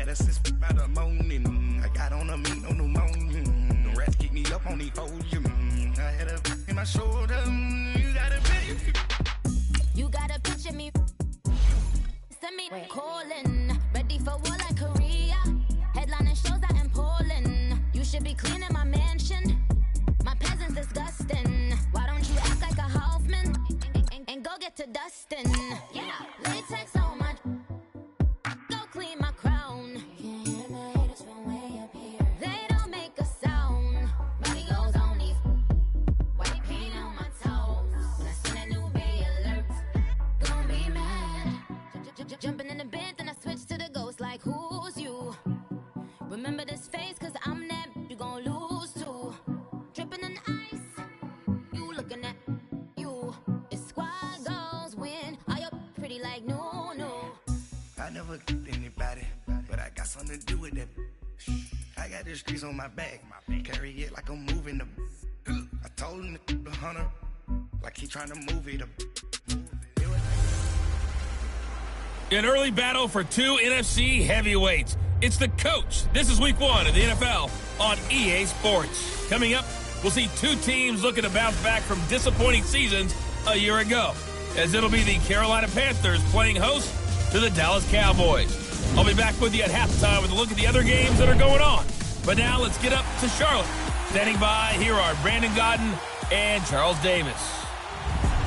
had a sister by the morning. I got on a meat, no pneumonia. The rats keep me up on the podium. I had a in my shoulder. You gotta be. You gotta picture me. Send me calling. Ready for war like Korea. Headlining shows out in Poland. You should be cleaning my mansion. My peasants disgusting. Why don't you act like a Hoffman and go get to dustin'? Yeah, latex on my. Go clean my crown. You can hear the haters from way up here. They don't make a sound. Money goes on these. White paint on my toes. When I send a new bay alert, gonna be mad. Jumping in the bed, then I switch to the ghost like who's you? Remember this face, cause I'm that you gon' lose too. Dripping in ice, you looking at you. It's squad goals win. Are you pretty like no? I never kicked anybody, but I got something to do with that. I got the streets on my back, carry it like I'm moving the. I told him to the hunter, like he trying to move it. An early battle for two NFC heavyweights. It's the coach. This is week 1 of the NFL on EA Sports. Coming up, we'll see two teams looking to bounce back from disappointing seasons a year ago, as it'll be the Carolina Panthers playing host to the Dallas Cowboys. I'll be back with you at halftime with a look at the other games that are going on. But now let's get up to Charlotte. Standing by, here are Brandon Godden and Charles Davis.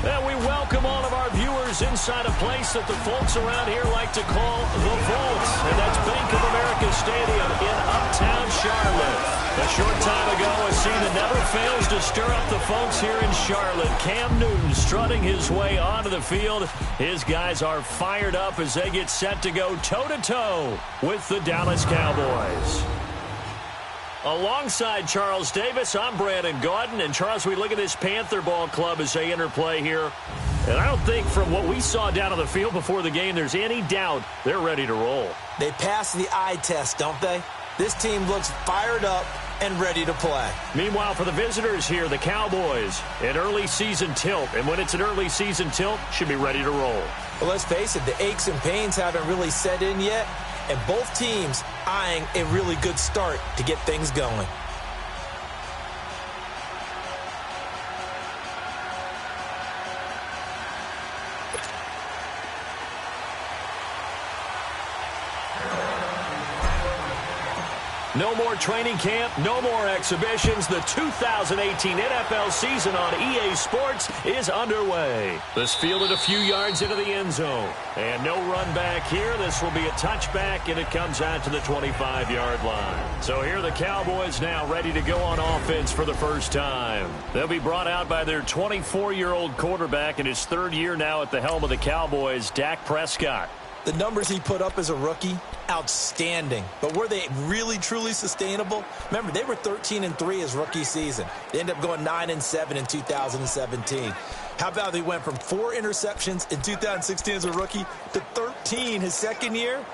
And we welcome all of our viewers inside a place that the folks around here like to call the Vault. And that's Bank of America Stadium in uptown Charlotte. A short time ago, a scene that never fails to stir up the folks here in Charlotte. Cam Newton strutting his way onto the field. His guys are fired up as they get set to go toe-to-toe with the Dallas Cowboys. Alongside Charles Davis, I'm Brandon Gaudin. And Charles, we look at this Panther ball club as they enter play here. And I don't think from what we saw down on the field before the game, there's any doubt they're ready to roll. They pass the eye test, don't they? This team looks fired up and ready to play. Meanwhile, for the visitors here, the Cowboys, an early season tilt. And when it's an early season tilt, should be ready to roll. Well, let's face it, the aches and pains haven't really set in yet. And both teams eyeing a really good start to get things going. No more training camp, no more exhibitions. The 2018 NFL season on EA Sports is underway. This fielded a few yards into the end zone. And no run back here. This will be a touchback, and it comes out to the 25-yard line. So here are the Cowboys now ready to go on offense for the first time. They'll be brought out by their 24-year-old quarterback in his third year now at the helm of the Cowboys, Dak Prescott. The numbers he put up as a rookie, outstanding. But were they really, truly sustainable? Remember, they were 13-3 his rookie season. They ended up going 9-7 in 2017. How about they went from 4 interceptions in 2016 as a rookie to 13 his second year?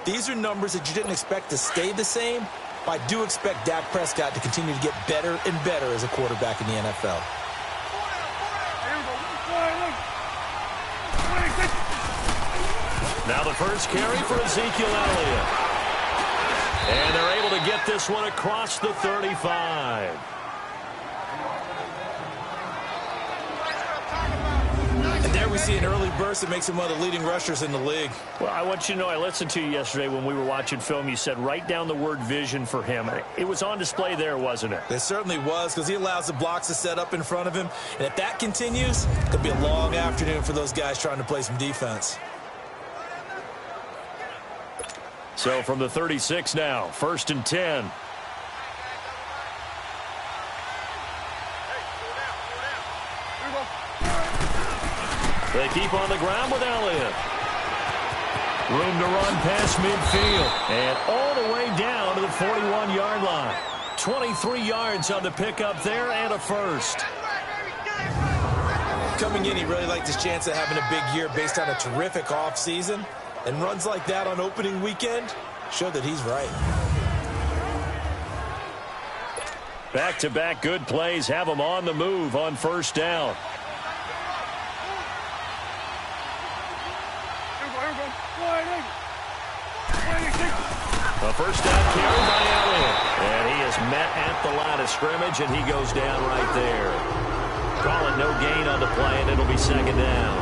These are numbers that you didn't expect to stay the same. But I do expect Dak Prescott to continue to get better and better as a quarterback in the NFL. Now the first carry for Ezekiel Elliott. And they're able to get this one across the 35. And there we see an early burst that makes him one of the leading rushers in the league. Well, I want you to know, I listened to you yesterday when we were watching film. You said write down the word vision for him. It was on display there, wasn't it? It certainly was, because he allows the blocks to set up in front of him. And if that continues, it could be a long afternoon for those guys trying to play some defense. So from the 36 now, 1st and 10. They keep on the ground with Elliott. Room to run past midfield. And all the way down to the 41-yard line. 23 yards on the pickup there and a first. Coming in, he really liked his chance of having a big year based on a terrific offseason. And runs like that on opening weekend show that he's right. Back-to-back good plays have him on the move on first down. first down carry by Elliott. And he is met at the line of scrimmage, and he goes down right there. Call it no gain on the play, and it'll be second down.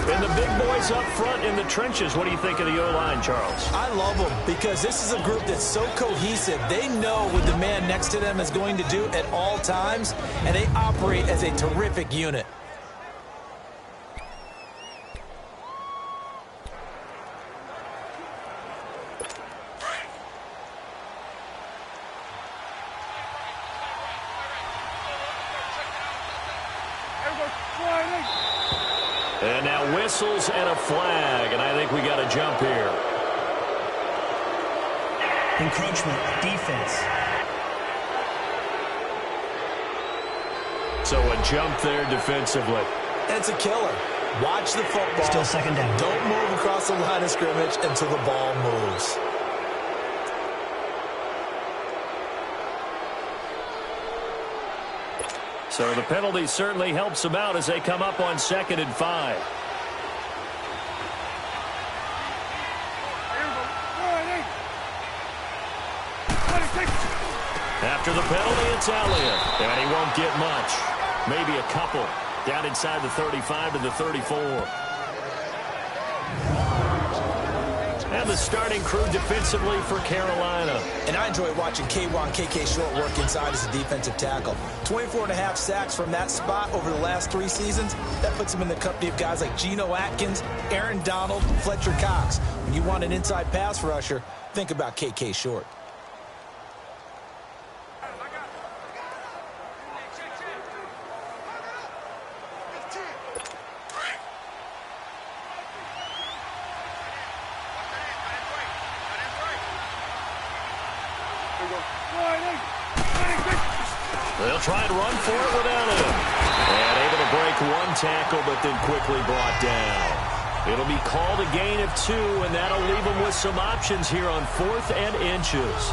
And the big boys up front in the trenches, what do you think of the O-line, Charles? I love them because this is a group that's so cohesive. They know what the man next to them is going to do at all times, and they operate as a terrific unit. And now whistles and a flag, and I think we got a jump here. Encroachment, defense. So a jump there defensively. And it's a killer. Watch the football. Still second down. Don't move across the line of scrimmage until the ball moves. So the penalty certainly helps them out as they come up on 2nd and 5. After the penalty, it's Elliott. And he won't get much. Maybe a couple. Down inside the 35 to the 34. And the starting crew defensively for Carolina. And I enjoy watching K1 KK Short work inside as a defensive tackle. 24.5 sacks from that spot over the last 3 seasons. That puts him in the company of guys like Geno Atkins, Aaron Donald, Fletcher Cox. When you want an inside pass rusher, think about KK Short. They'll try and run for it without him. And able to break one tackle, but then quickly brought down. It'll be called a gain of 2, and that'll leave them with some options here on 4th and inches.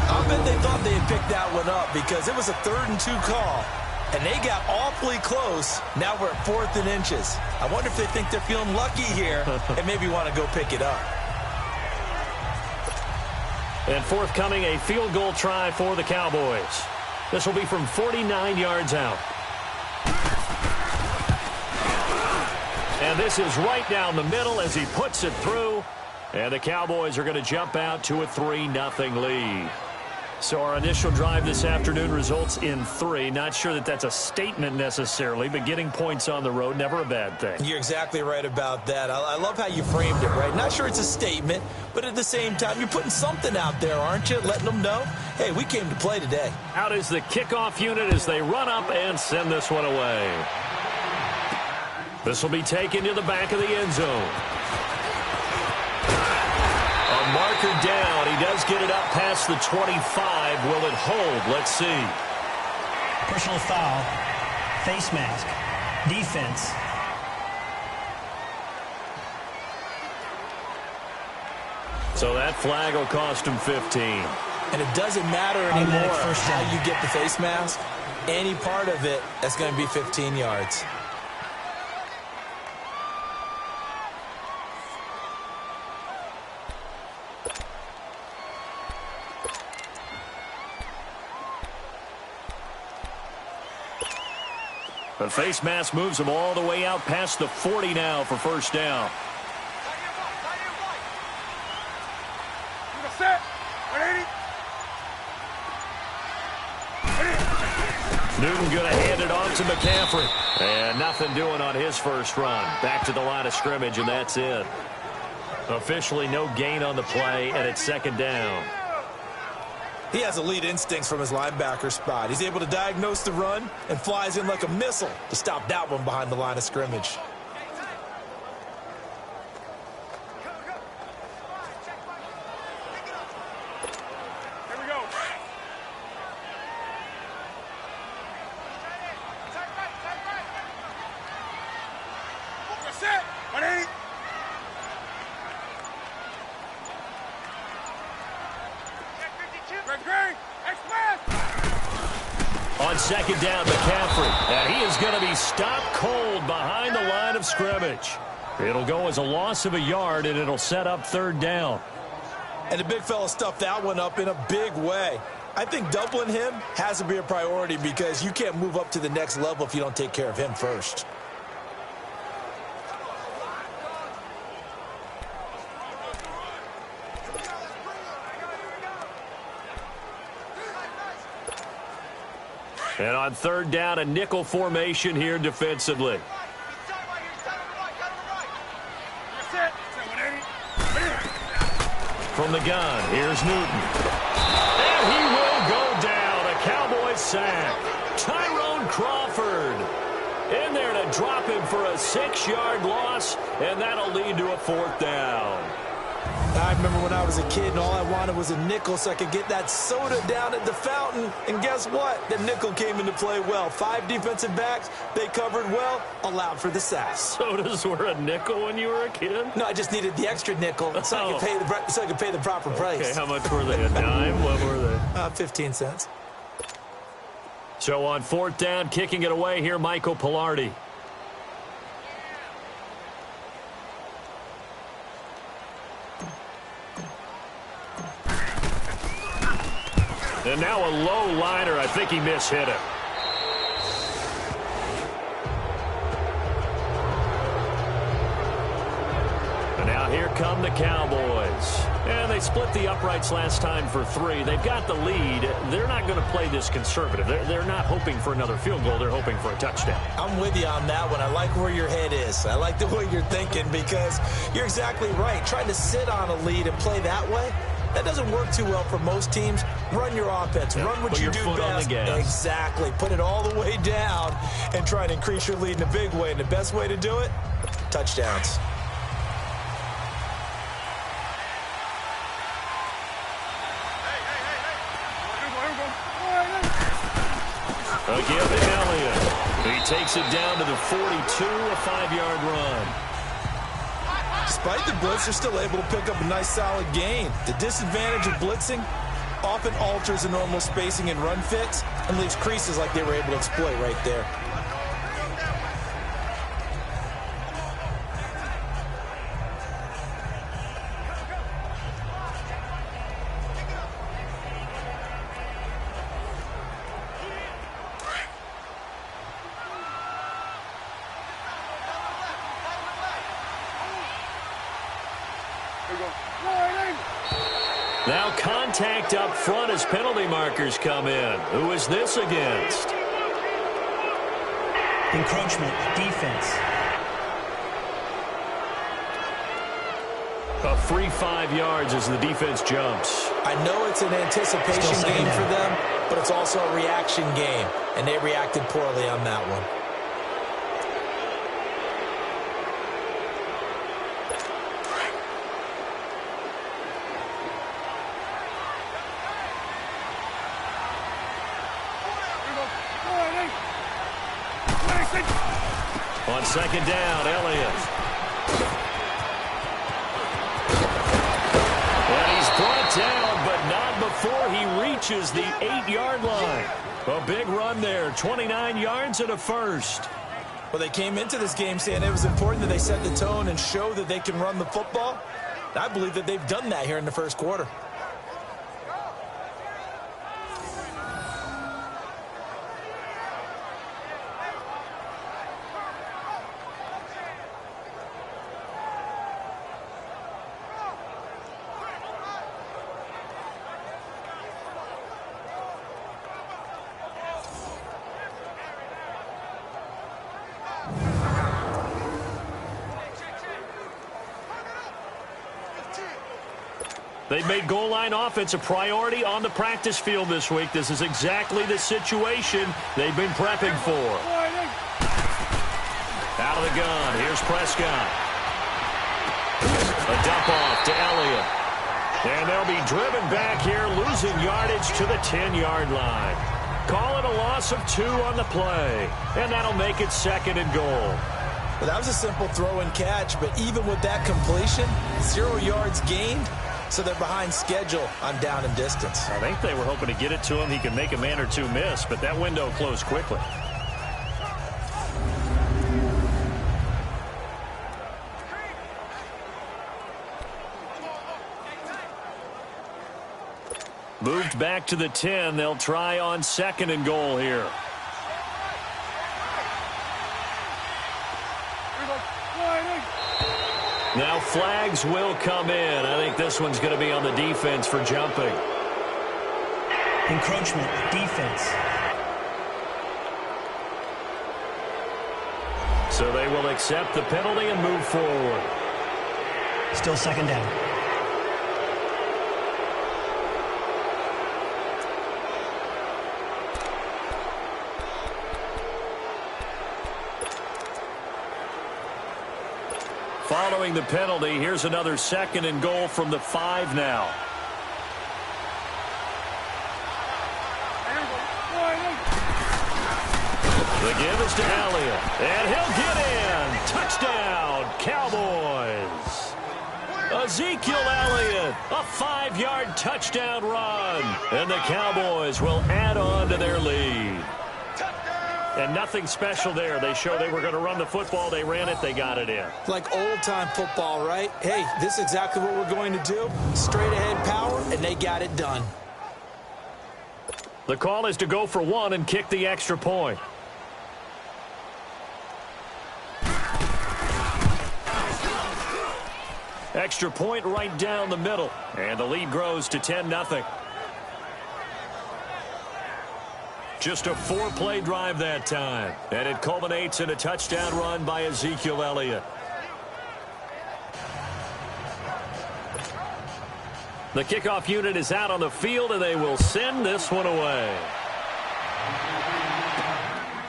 I bet they thought they had picked that one up because it was a 3rd and 2 call, and they got awfully close. Now we're at 4th and inches. I wonder if they think they're feeling lucky here and maybe want to go pick it up. And forthcoming, a field goal try for the Cowboys. This will be from 49 yards out. And this is right down the middle as he puts it through. And the Cowboys are going to jump out to a 3-0 lead. So our initial drive this afternoon results in 3. Not sure that that's a statement necessarily, but getting points on the road, never a bad thing. You're exactly right about that. I love how you framed it, right? Not sure it's a statement, but at the same time, you're putting something out there, aren't you? Letting them know, hey, we came to play today. Out is the kickoff unit as they run up and send this one away. This will be taken to the back of the end zone. A marker down. He does get it up past the 25. Will it hold? Let's see. Personal foul. Face mask. Defense. So that flag will cost him 15. And it doesn't matter anymore how you get the face mask. Any part of it, that's going to be 15 yards. The face mask moves him all the way out past the 40 now for first down. Newton going to hand it off to McCaffrey. And nothing doing on his first run. Back to the line of scrimmage, and that's it. Officially no gain on the play, and it's second down. He has elite instincts from his linebacker spot. He's able to diagnose the run and flies in like a missile to stop that one behind the line of scrimmage. On second down, McCaffrey. And he is going to be stopped cold behind the line of scrimmage. It'll go as a loss of a yard, and it'll set up third down. And the big fella stuffed that one up in a big way. I think doubling him has to be a priority because you can't move up to the next level if you don't take care of him first. And on third down, a nickel formation here defensively. From the gun, here's Newton. And he will go down. A Cowboys sack. Tyrone Crawford in there to drop him for a 6-yard loss, and that'll lead to a 4th down. I remember when I was a kid and all I wanted was a nickel so I could get that soda down at the fountain. And guess what? The nickel came into play well. 5 defensive backs, they covered well, allowed for the sacks. Sodas were a nickel when you were a kid? No, I just needed the extra nickel so I could pay the proper price. Okay, how much were they? A dime? What were they? 15 cents. So on 4th down, kicking it away here, Michael Pilardi. And now a low liner. I think he mishit it. And now here come the Cowboys. And they split the uprights last time for 3. They've got the lead. They're not going to play this conservative. They're not hoping for another field goal. They're hoping for a touchdown. I'm with you on that one. I like where your head is. I like the way you're thinking because you're exactly right. Trying to sit on a lead and play that way, that doesn't work too well for most teams. Run your offense. Yeah, run what you do best. Exactly. Put it all the way down and try to increase your lead in a big way. And the best way to do it, touchdowns. Again to Elliott. He takes it down to the 42, a 5-yard run. Despite the blitz, they're still able to pick up a nice solid gain. The disadvantage of blitzing often alters the normal spacing and run fits and leaves creases like they were able to exploit right there. Now contact up front as penalty markers come in. Who is this against? Encroachment, defense. A free 5 yards as the defense jumps. I know it's an anticipation game for them, but it's also a reaction game, and they reacted poorly on that one. On 2nd down, Elliott. And he's brought down, but not before he reaches the 8-yard line. A big run there, 29 yards and a first. Well, they came into this game saying it was important that they set the tone and show that they can run the football. I believe that they've done that here in the first quarter. They've made goal line offense a priority on the practice field this week. This is exactly the situation they've been prepping for. Out of the gun, here's Prescott. A dump off to Elliott. And they'll be driven back here, losing yardage to the 10-yard line. Call it a loss of 2 on the play. And that'll make it 2nd and goal. Well, that was a simple throw and catch, but even with that completion, 0 yards gained. So they're behind schedule on down and distance. I think they were hoping to get it to him. He could make a man or two miss, but that window closed quickly. Moved back to the 10. They'll try on 2nd and goal here. Now flags will come in. I think this one's going to be on the defense for jumping. Encroachment, defense. So they will accept the penalty and move forward. Still 2nd down. Following the penalty, here's another 2nd and goal from the 5 now. The give is to Elliott, and he'll get in. Touchdown, Cowboys. Ezekiel Elliott, a 5-yard touchdown run. And the Cowboys will add on to their lead. And nothing special there. They showed they were going to run the football. They ran it. They got it in. Like old-time football, right? Hey, this is exactly what we're going to do. Straight-ahead power, and they got it done. The call is to go for 1 and kick the extra point. Extra point right down the middle. And the lead grows to 10-0. Just a 4-play drive that time. And it culminates in a touchdown run by Ezekiel Elliott. The kickoff unit is out on the field, and they will send this one away.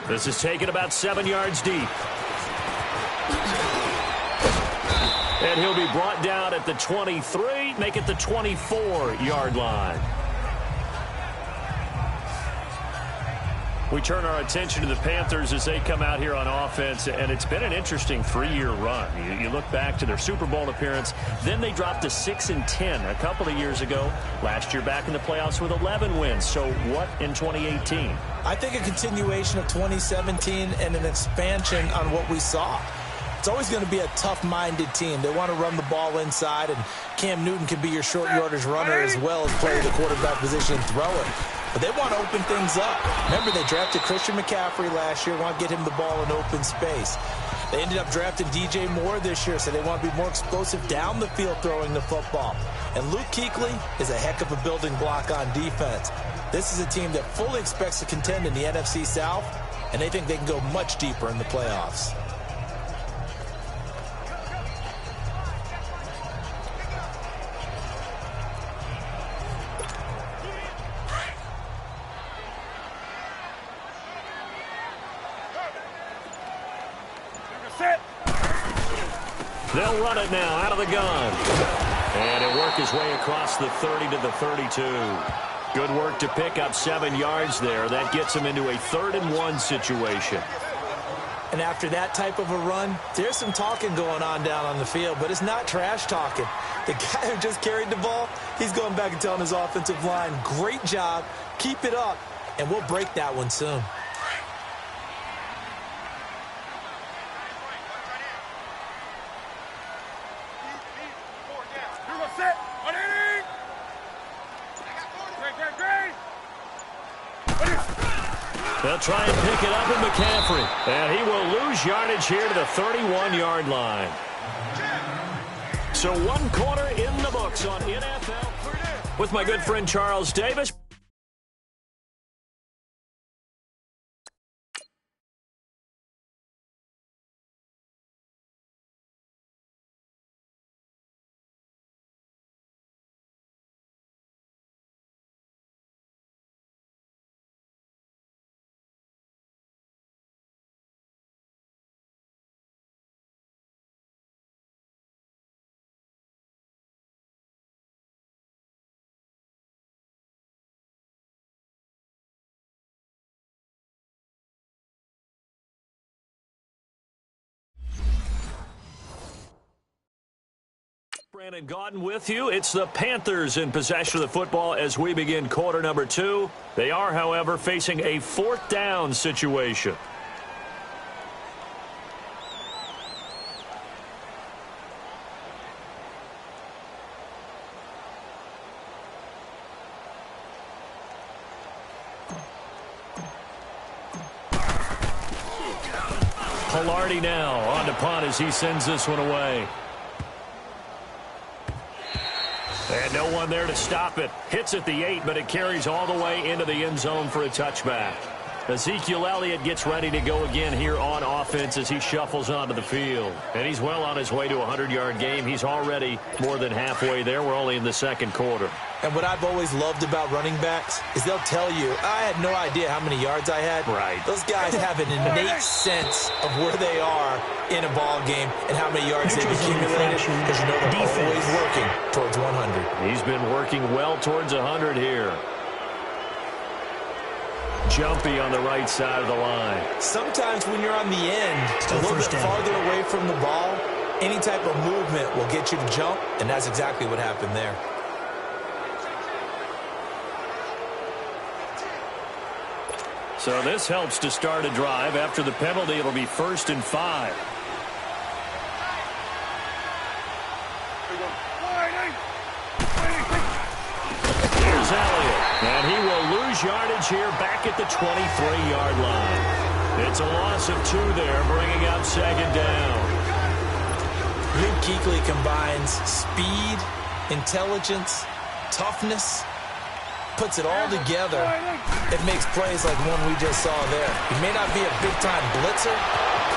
This is taken about 7 yards deep. And he'll be brought down at the 23, make it the 24-yard line. We turn our attention to the Panthers as they come out here on offense, and it's been an interesting 3-year run. You look back to their Super Bowl appearance, then they dropped to 6-10 a couple of years ago. Last year back in the playoffs with 11 wins. So what in 2018? I think a continuation of 2017 and an expansion on what we saw. It's always going to be a tough-minded team. They want to run the ball inside, and Cam Newton can be your short yardage runner as well as play the quarterback position and throw it. But they want to open things up. Remember, they drafted Christian McCaffrey last year, want to get him the ball in open space. They ended up drafting DJ Moore this year, so they want to be more explosive down the field throwing the football. And Luke Kuechly is a heck of a building block on defense. This is a team that fully expects to contend in the NFC South, and they think they can go much deeper in the playoffs. They'll run it now out of the gun. And it worked his way across the 30 to the 32. Good work to pick up 7 yards there. That gets him into a 3rd-and-1 situation. And after that type of a run, there's some talking going on down on the field, but it's not trash talking. The guy who just carried the ball, he's going back and telling his offensive line, great job, keep it up, and we'll break that one soon. They'll try and pick it up in McCaffrey. And he will lose yardage here to the 31-yard line. So 1 quarter in the books on NFL. With my good friend Charles Davis. Brandon Gaudin with you. It's the Panthers in possession of the football as we begin quarter number 2. They are, however, facing a 4th down situation. Pilardi now on to punt as he sends this one away. And no one there to stop it. Hits at the 8, but it carries all the way into the end zone for a touchback. Ezekiel Elliott gets ready to go again here on offense as he shuffles onto the field. And he's well on his way to a 100-yard game. He's already more than halfway there. We're only in the second quarter. And what I've always loved about running backs is they'll tell you, I had no idea how many yards I had. Right. Those guys have an innate sense of where they are in a ball game and how many yards they've accumulated because you know they're always working towards 100. He's been working well towards 100 here. Jumpy on the right side of the line. Sometimes when you're on the end, a little bit farther away from the ball, any type of movement will get you to jump, and that's exactly what happened there. So this helps to start a drive. After the penalty, it'll be 1st and 5. Here's Elliott. And he will lose yardage here back at the 23-yard line. It's a loss of 2 there, bringing up 2nd down. Luke Kuechly combines speed, intelligence, toughness, puts it all together. It makes plays like one we just saw there. He may not be a big-time blitzer,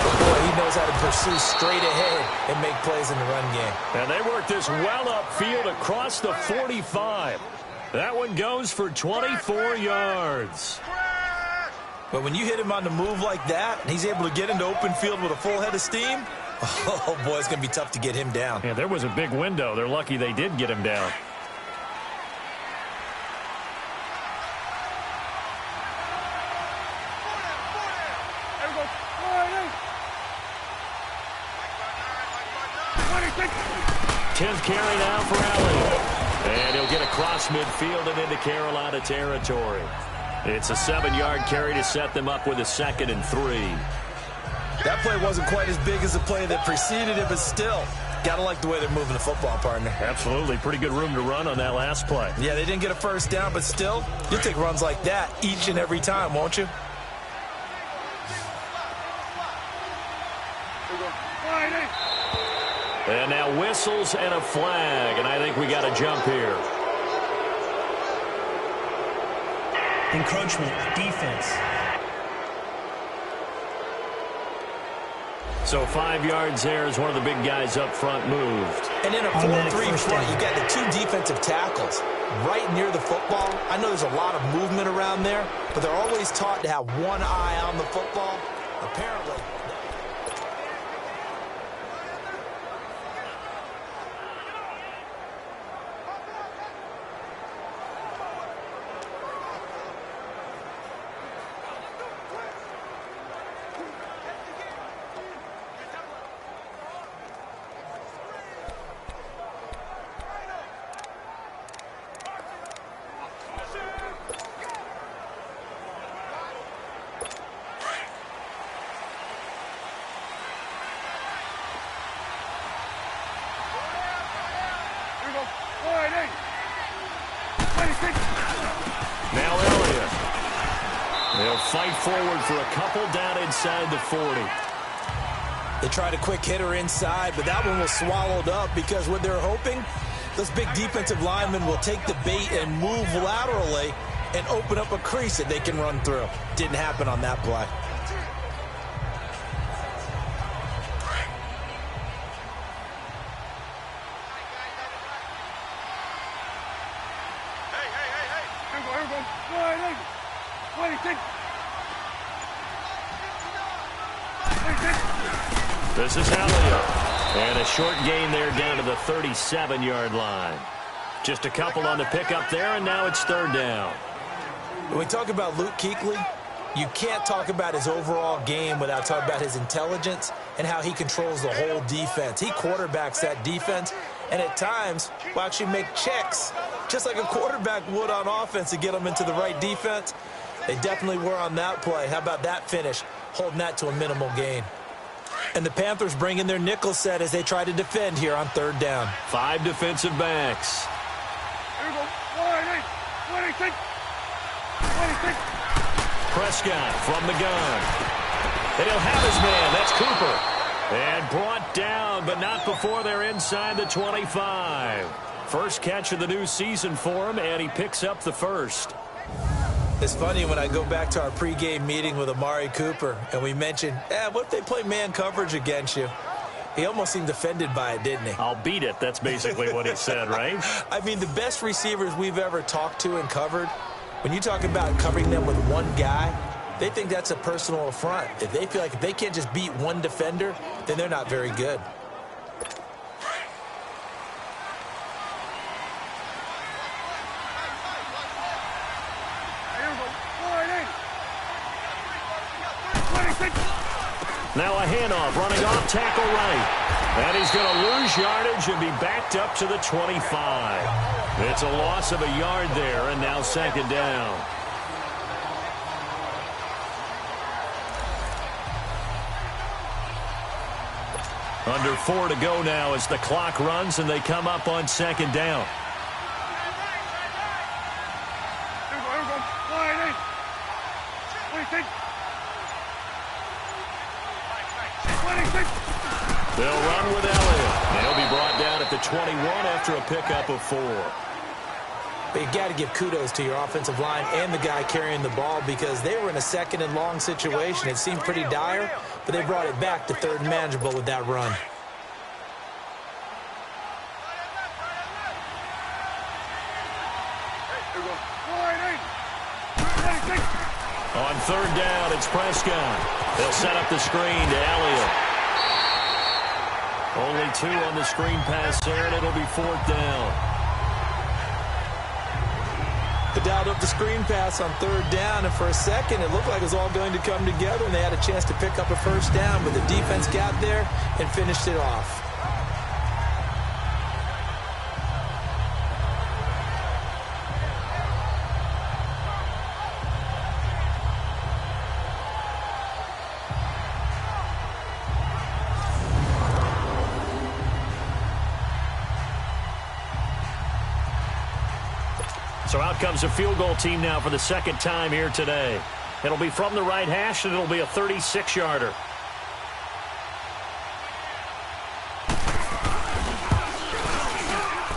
but boy, he knows how to pursue straight ahead and make plays in the run game. And they work this well upfield across the 45. That one goes for 24 yards. But when you hit him on the move like that, and he's able to get into open field with a full head of steam, oh, boy, it's going to be tough to get him down. Yeah, there was a big window. They're lucky they did get him down. Tenth carry now for Elliott. And he'll get across midfield and into Carolina territory. It's a 7-yard carry to set them up with a 2nd and 3. That play wasn't quite as big as the play that preceded it, but still, got to like the way they're moving the football, partner. Absolutely. Pretty good room to run on that last play. Yeah, they didn't get a first down, but still, you'll take runs like that each and every time, won't you? And now whistles and a flag, and I think we got a jump here. Encroachment, defense. So 5 yards there as one of the big guys up front moved. And in a 4-3 front, you got the 2 defensive tackles right near the football. I know there's a lot of movement around there, but they're always taught to have one eye on the football. Apparently. Now Elliott. They'll fight forward for a couple down inside the 40. They tried a quick hitter inside, but that one was swallowed up because what they're hoping, those big defensive linemen will take the bait and move laterally and open up a crease that they can run through. Didn't happen on that play. This is Elliott. And a short gain there down to the 37-yard line. Just a couple on the pickup there, and now it's 3rd down. When we talk about Luke Kuechly, you can't talk about his overall game without talking about his intelligence and how he controls the whole defense. He quarterbacks that defense, and at times will actually make checks, just like a quarterback would on offense to get them into the right defense. They definitely were on that play. How about that finish, holding that to a minimal gain? And the Panthers bring in their nickel set as they try to defend here on 3rd down. 5 defensive backs. Prescott from the gun. And he'll have his man. That's Cooper. And brought down, but not before they're inside the 25. First catch of the new season for him, and he picks up the first. It's funny when I go back to our pregame meeting with Amari Cooper, and we mentioned, what if they play man coverage against you? He almost seemed offended by it, didn't he? I'll beat it. That's basically what he said, right? I mean, the best receivers we've ever talked to and covered, when you talk about covering them with one guy, they think that's a personal affront. If they feel like if they can't just beat one defender, then they're not very good. Now a handoff, running off tackle right. And he's going to lose yardage and be backed up to the 25. It's a loss of a yard there, and now second down. Under 4 to go now as the clock runs, and they come up on second down. They'll run with Elliott. And he'll be brought down at the 21 after a pickup of 4. But you got to give kudos to your offensive line and the guy carrying the ball because they were in a second and long situation. It seemed pretty dire, but they brought it back to third and manageable with that run. On third down, it's Prescott. They'll set up the screen to Elliott. Only 2 on the screen pass there, and it'll be fourth down. They dialed up the screen pass on third down, and for a second, it looked like it was all going to come together, and they had a chance to pick up a first down, but the defense got there and finished it off. So out comes a field goal team now for the second time here today. It'll be from the right hash, and it'll be a 36-yarder.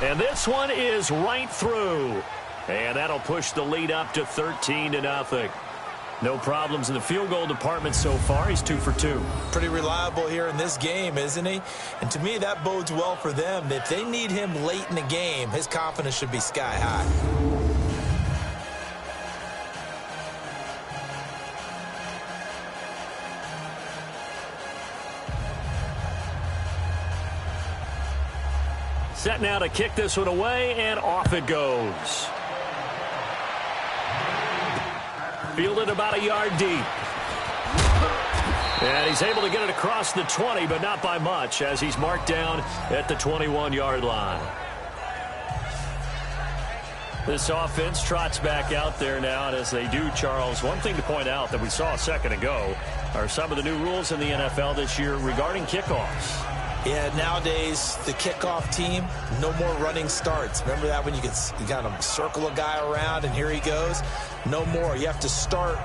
And this one is right through. And that'll push the lead up to 13-0. No problems in the field goal department so far. He's 2 for 2. Pretty reliable here in this game, isn't he? And to me, that bodes well for them. If they need him late in the game, his confidence should be sky high. Set now to kick this one away, and off it goes. Fielded about a yard deep. And he's able to get it across the 20, but not by much, as he's marked down at the 21-yard line. This offense trots back out there now, and as they do, Charles, one thing to point out that we saw a second ago are some of the new rules in the NFL this year regarding kickoffs. Yeah, nowadays, the kickoff team, no more running starts. Remember that when you kind of circle a guy around and here he goes? No more. You have to start,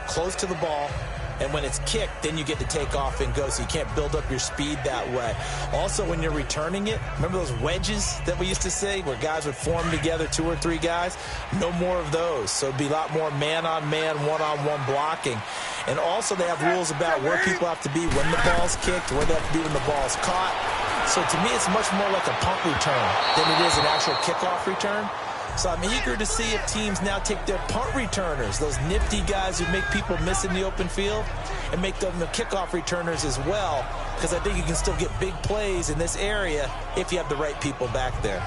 close to the ball. And when it's kicked, then you get to take off and go, so you can't build up your speed that way. Also, when you're returning it, remember those wedges that we used to say where guys would form together, 2 or 3 guys? No more of those. So it'd be a lot more man-on-man, one-on-one blocking. And also they have rules about where people have to be when the ball's kicked, where they have to be when the ball's caught. So to me, it's much more like a punt return than it is an actual kickoff return. So I'm eager to see if teams now take their punt returners, those nifty guys who make people miss in the open field, and make them the kickoff returners as well, because I think you can still get big plays in this area if you have the right people back there.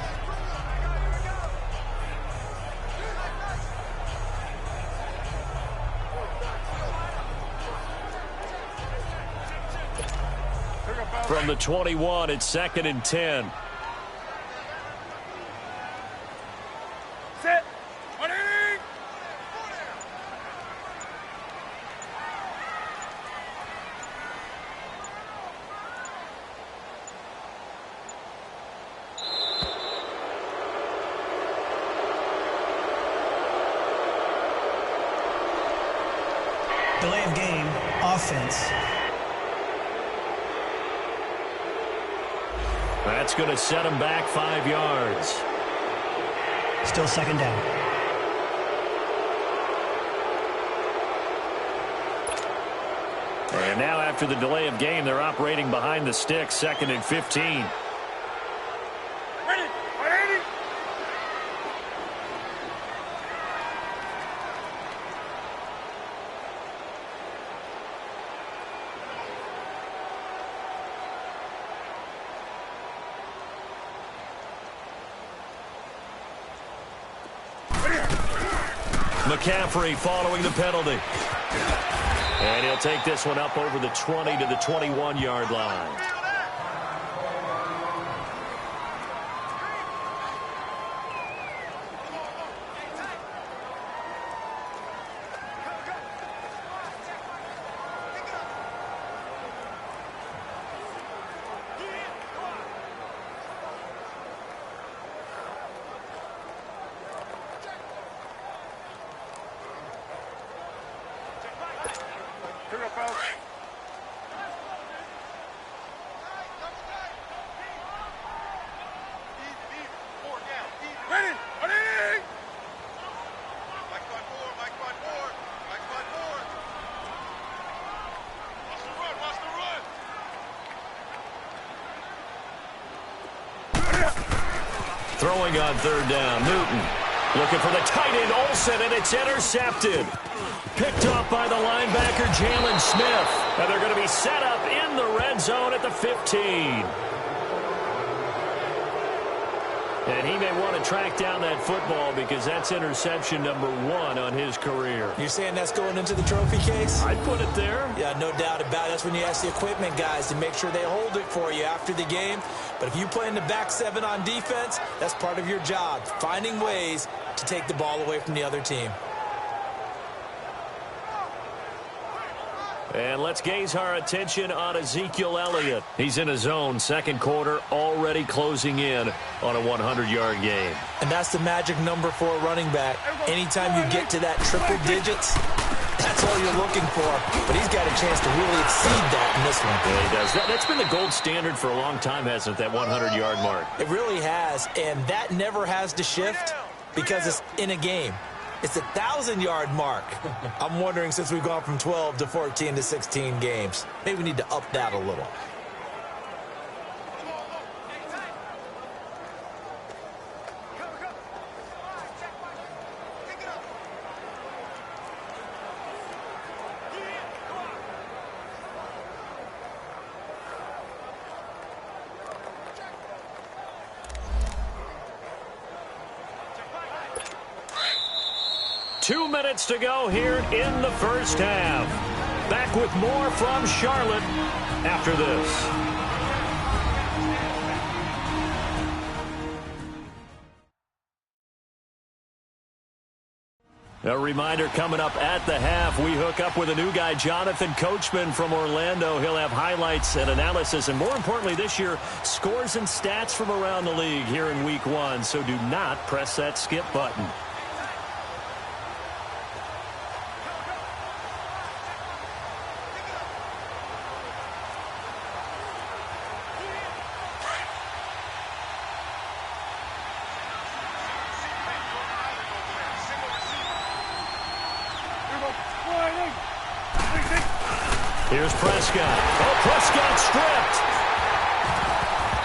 From the 21, it's 2nd and 10. Set. Delay of game, offense. That's going to set him back 5 yards. Still second down. And now after the delay of game, they're operating behind the sticks, 2nd and 15. McCaffrey following the penalty. And he'll take this one up over the 20 to the 21-yard line. Throwing on 3rd down, Newton. Looking for the tight end, Olsen, and it's intercepted. Picked off by the linebacker, Jalen Smith. And they're going to be set up in the red zone at the 15. And he may want to track down that football because that's interception number 1 on his career. You're saying that's going into the trophy case? I'd put it there. Yeah, no doubt about it. That's when you ask the equipment guys to make sure they hold it for you after the game. But if you play in the back 7 on defense, that's part of your job, finding ways to take the ball away from the other team. And let's gaze our attention on Ezekiel Elliott. He's in his zone, 2nd quarter, already closing in on a 100-yard game. And that's the magic number for a running back. Anytime you get to that triple digits, that's all you're looking for. But he's got a chance to really exceed that in this one. Yeah, he does. That's been the gold standard for a long time, hasn't it, that 100-yard mark? It really has, and that never has to shift because it's in a game. It's a 1,000-yard mark. I'm wondering, since we've gone from 12 to 14 to 16 games, maybe we need to up that a little. Two minutes to go here in the first half. Back with more from Charlotte after this. A reminder coming up at the half, we hook up with a new guy, Jonathan Coachman from Orlando. He'll have highlights and analysis, and more importantly this year, scores and stats from around the league here in Week 1. So do not press that skip button. Here's Prescott. Oh, Prescott stripped.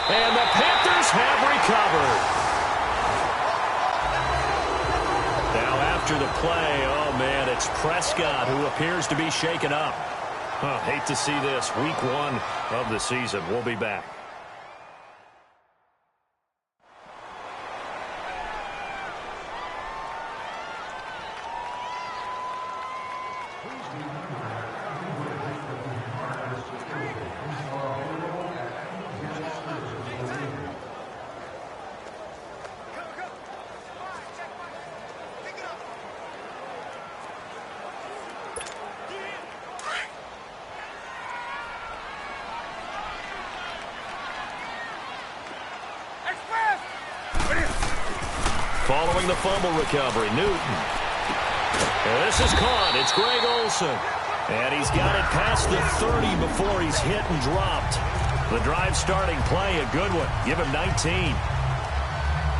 And the Panthers have recovered. Now after the play, oh man, it's Prescott who appears to be shaken up. Hate to see this. Week 1 of the season. We'll be back. Following the fumble recovery, Newton. And this is caught. It's Greg Olsen. And he's got it past the 30 before he's hit and dropped. The drive starting play, a good one. Give him 19.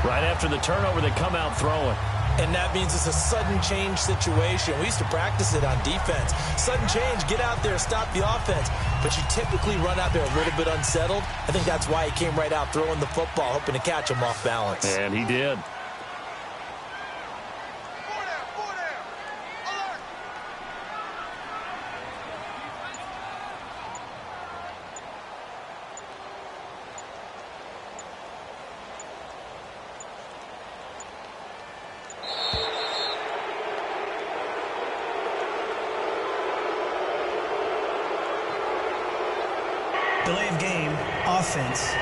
Right after the turnover, they come out throwing. And that means it's a sudden change situation. We used to practice it on defense. Sudden change, get out there, stop the offense. But you typically run out there a little bit unsettled. I think that's why he came right out throwing the football, hoping to catch him off balance. And he did. Delay of game, offense.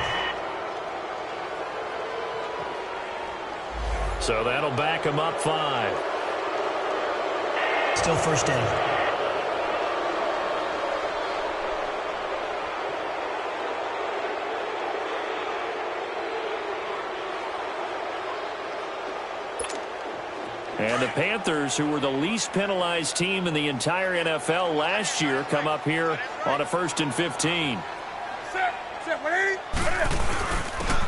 So that'll back him up 5. Still first down. And the Panthers, who were the least penalized team in the entire NFL last year, come up here on a 1st and 15.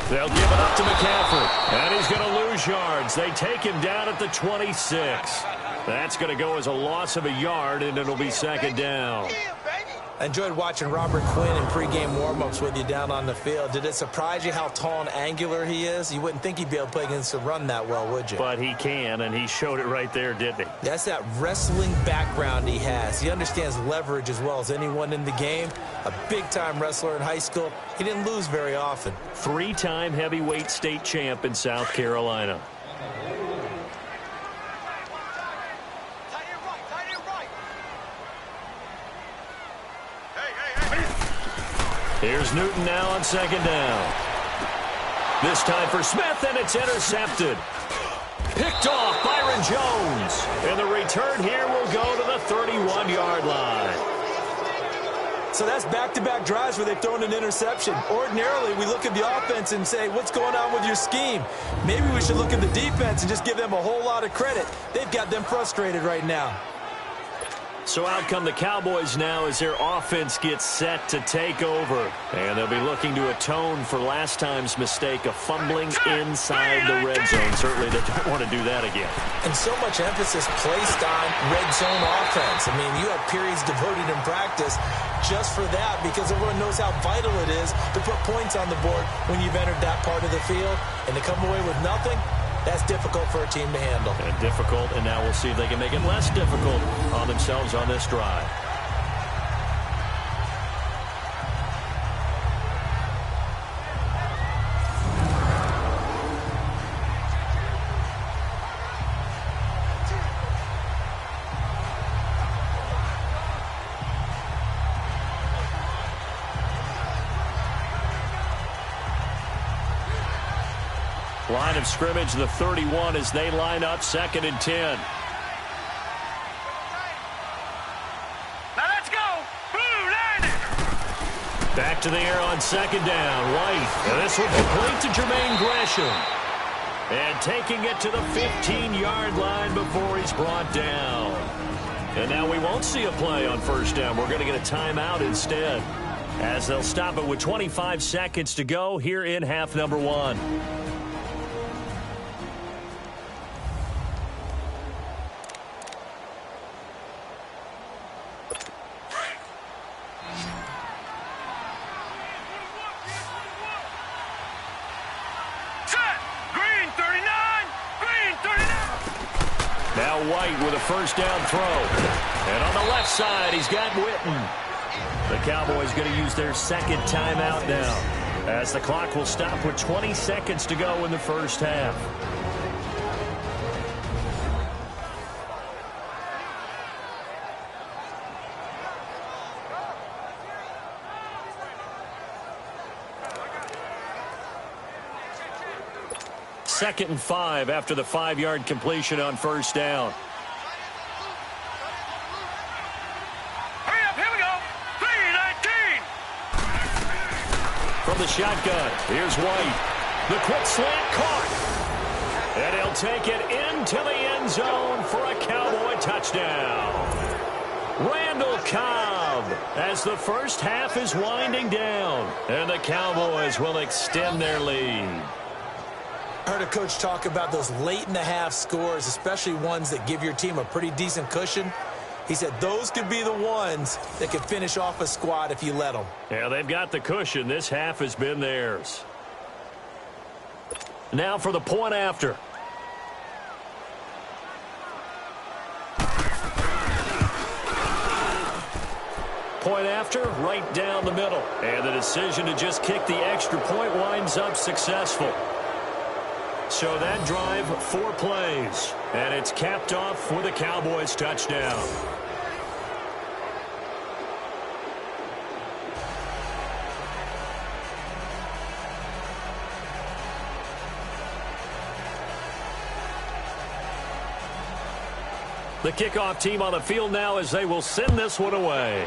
They'll give it up to McCaffrey, and he's going to lose yards. They take him down at the 26. That's going to go as a loss of a yard, and it'll be 2nd down. I enjoyed watching Robert Quinn in pregame warm-ups with you down on the field. Did it surprise you how tall and angular he is? You wouldn't think he'd be able to play against the run that well, would you? But he can, and he showed it right there, didn't he? That's that wrestling background he has. He understands leverage as well as anyone in the game. A big-time wrestler in high school. He didn't lose very often. 3-time heavyweight state champ in South Carolina. Here's Newton now on 2nd down. This time for Smith, and it's intercepted. Picked off Byron Jones. And the return here will go to the 31-yard line. So that's back-to-back drives where they've thrown an interception. Ordinarily, we look at the offense and say, what's going on with your scheme? Maybe we should look at the defense and just give them a whole lot of credit. They've got them frustrated right now. So out come the Cowboys now as their offense gets set to take over. And they'll be looking to atone for last time's mistake of fumbling inside the red zone. Certainly they don't want to do that again. And so much emphasis placed on red zone offense. I mean, you have periods devoted in practice just for that because everyone knows how vital it is to put points on the board when you've entered that part of the field. And to come away with nothing, that's difficult for a team to handle. And difficult, and now we'll see if they can make it less difficult on themselves on this drive. Line of scrimmage, the 31, as they line up 2nd and 10. Now let's go. Blue line. Back to the air on 2nd down. White. And this will complete to Jermaine Gresham. And taking it to the 15-yard line before he's brought down. And now we won't see a play on 1st down. We're going to get a timeout instead, as they'll stop it with 25 seconds to go here in half number 1. Now White with a 1st down throw. And on the left side, he's got Witten. The Cowboys going to use their 2nd timeout now, as the clock will stop with 20 seconds to go in the 1st half. Second and 5 after the 5-yard completion on 1st down. Hurry up, here we go. 3-19. From the shotgun, here's White. The quick slant caught. And he'll take it into the end zone for a Cowboy touchdown. Randall Cobb, as the first half is winding down, and the Cowboys will extend their lead. I heard a coach talk about those late-in-the-half scores, especially ones that give your team a pretty decent cushion. He said those could be the ones that could finish off a squad if you let them. Yeah, they've got the cushion. This half has been theirs. Now for the point after. Point after, right down the middle. And the decision to just kick the extra point winds up successful. So that drive, 4 plays. And it's capped off with a Cowboys touchdown. The kickoff team on the field now as they will send this one away.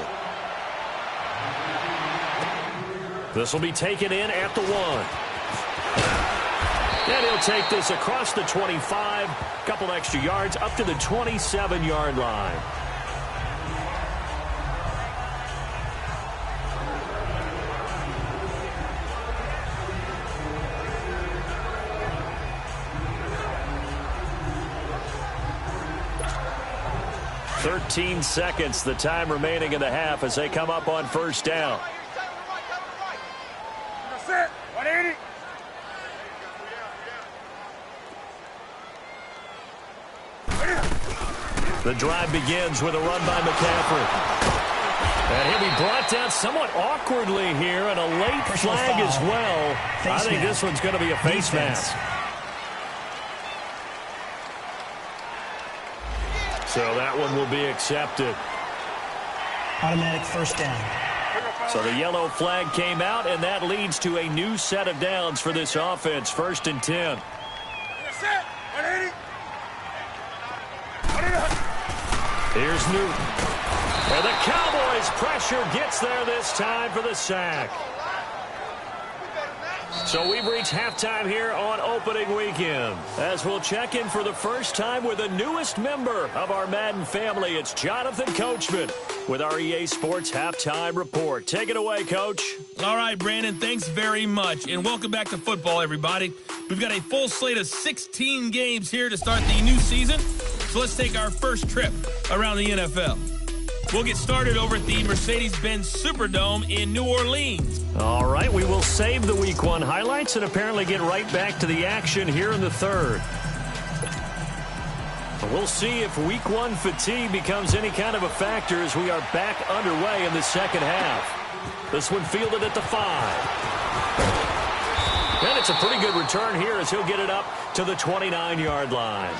This will be taken in at the 1. And he'll take this across the 25, couple extra yards up to the 27-yard line. "13 seconds, the time remaining in the half as they come up on first down. That's it. 180. The drive begins with a run by McCaffrey. And he'll be brought down somewhat awkwardly here, and a late flag as well. I think this one's going to be a face mask. So that one will be accepted. Automatic first down. So the yellow flag came out, and that leads to a new set of downs for this offense. 1st and 10. That's it. 180. Here's Newton. And the Cowboys' pressure gets there this time for the sack. So we've reached halftime here on opening weekend. As we'll check in for the first time with the newest member of our Madden family, it's Jonathan Coachman with our EA Sports Halftime Report. Take it away, Coach. All right, Brandon, thanks very much. And welcome back to football, everybody. We've got a full slate of 16 games here to start the new season. So let's take our first trip around the NFL. We'll get started over at the Mercedes-Benz Superdome in New Orleans. All right, we will save the Week 1 highlights and apparently get right back to the action here in the third. We'll see if Week 1 fatigue becomes any kind of a factor as we are back underway in the second half. This one fielded at the 5. And it's a pretty good return here as he'll get it up to the 29-yard line.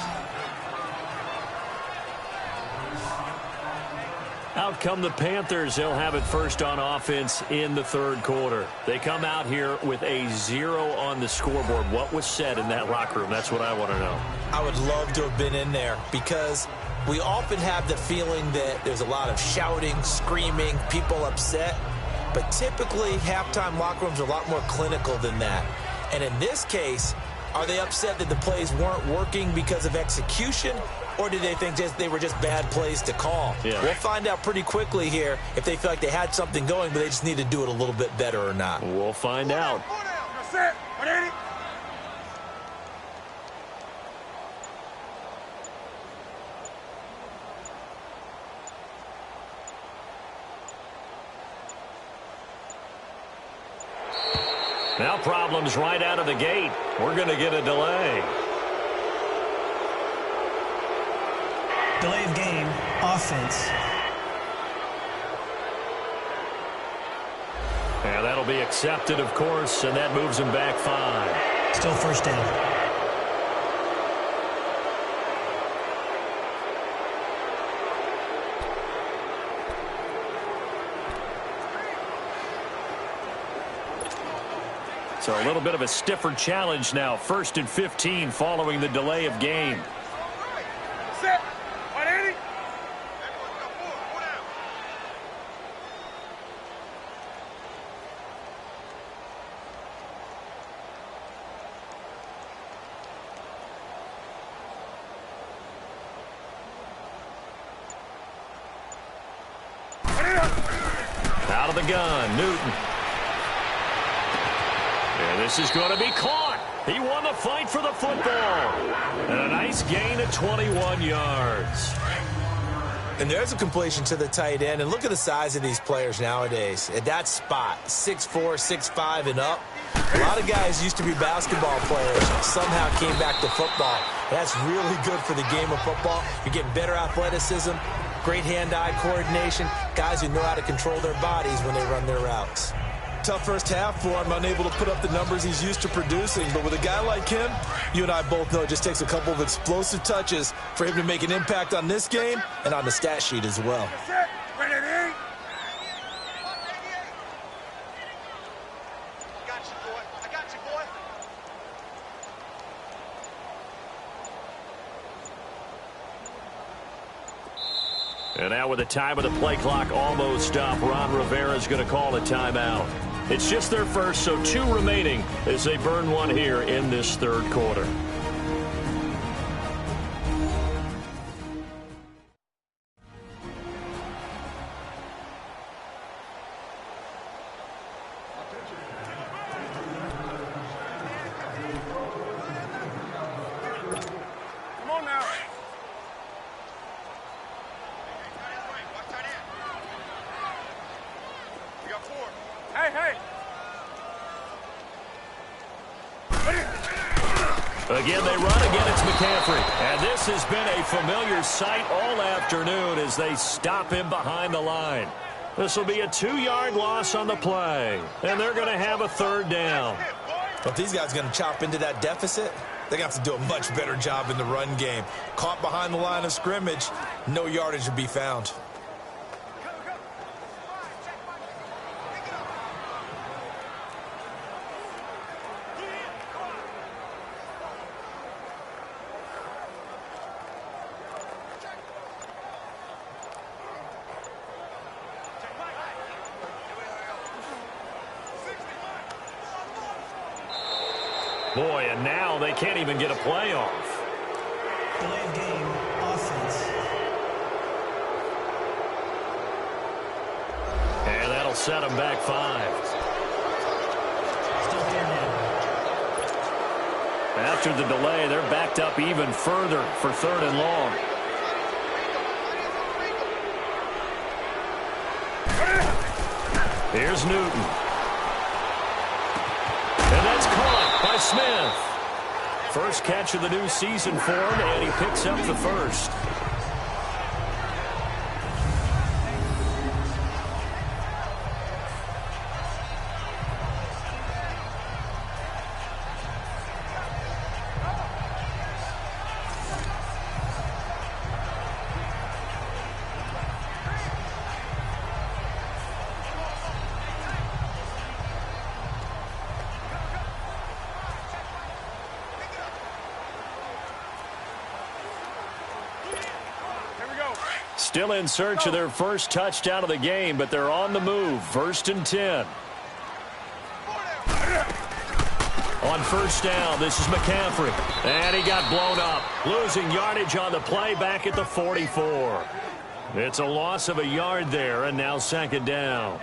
Out come the Panthers. They'll have it first on offense in the third quarter. They come out here with a 0 on the scoreboard. What was said in that locker room? That's what I want to know. I would love to have been in there because we often have the feeling that there's a lot of shouting, screaming, people upset. But typically, halftime locker rooms are a lot more clinical than that. And in this case, are they upset that the plays weren't working because of execution? Or did they think they were just bad plays to call? Yeah. We'll find out pretty quickly here if they feel like they had something going, but they just need to do it a little bit better or not. We'll find out. That's it. 180. Now problems right out of the gate. We're going to get a delay. Delay of game, offense. Yeah, that'll be accepted, of course, and that moves him back 5. Still first down. So a little bit of a stiffer challenge now. 1st and 15 following the delay of game. That's it. 180. Out of the gun, Newton. And this is going to be caught. He won the fight for the football. And a nice gain of 21 yards. And there's a completion to the tight end. And look at the size of these players nowadays. At that spot, 6'4", 6'5", and up. A lot of guys used to be basketball players, somehow came back to football. That's really good for the game of football. You're getting better athleticism, great hand-eye coordination, guys who know how to control their bodies when they run their routes. Tough first half for him, unable to put up the numbers he's used to producing. But with a guy like him, you and I both know it just takes a couple of explosive touches for him to make an impact on this game and on the stat sheet as well. And now with the time of the play clock almost up, Ron Rivera's going to call a timeout. It's just their first, so 2 remaining as they burn one here in this third quarter. Come on now. We got 4. Hey! Again, they run. Again, it's McCaffrey. And this has been a familiar sight all afternoon as they stop him behind the line. This will be a 2-yard loss on the play. And they're going to have a third down. But if these guys are going to chop into that deficit, they're going to have to do a much better job in the run game. Caught behind the line of scrimmage, no yardage to be found. Boy, and now they can't even get a play off. Delay of game, offense. And that'll set them back 5. Still third down. After the delay, they're backed up even further for 3rd and long. Here's Newton. And that's caught by Smith. First catch of the new season for him, and he picks up the first. Still in search of their first touchdown of the game, but they're on the move. 1st and 10. On first down, this is McCaffrey. And he got blown up. Losing yardage on the play back at the 44. It's a loss of a yard there, and now 2nd down.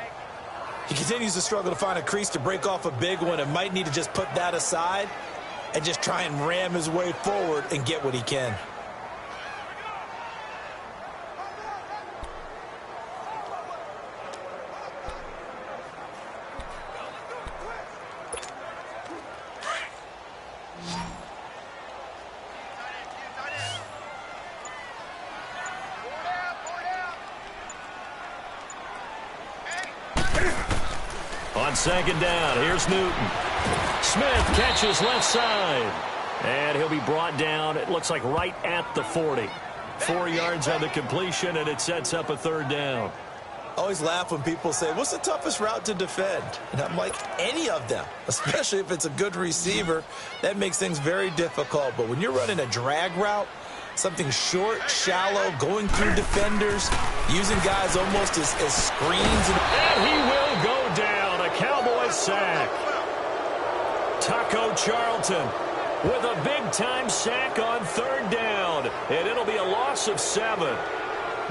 He continues to struggle to find a crease to break off a big one and might need to just put that aside and just try and ram his way forward and get what he can. On 2nd down, here's Newton. Smith catches left side. And he'll be brought down, it looks like right at the 40. 4 yards on the completion, and it sets up a 3rd down. I always laugh when people say, what's the toughest route to defend? And I'm like, any of them, especially if it's a good receiver. That makes things very difficult. But when you're running a drag route, something short, shallow, going through defenders, using guys almost as screens. And he will go down, a Cowboy sack. Taco Charlton with a big-time sack on 3rd down. And it'll be a loss of 7.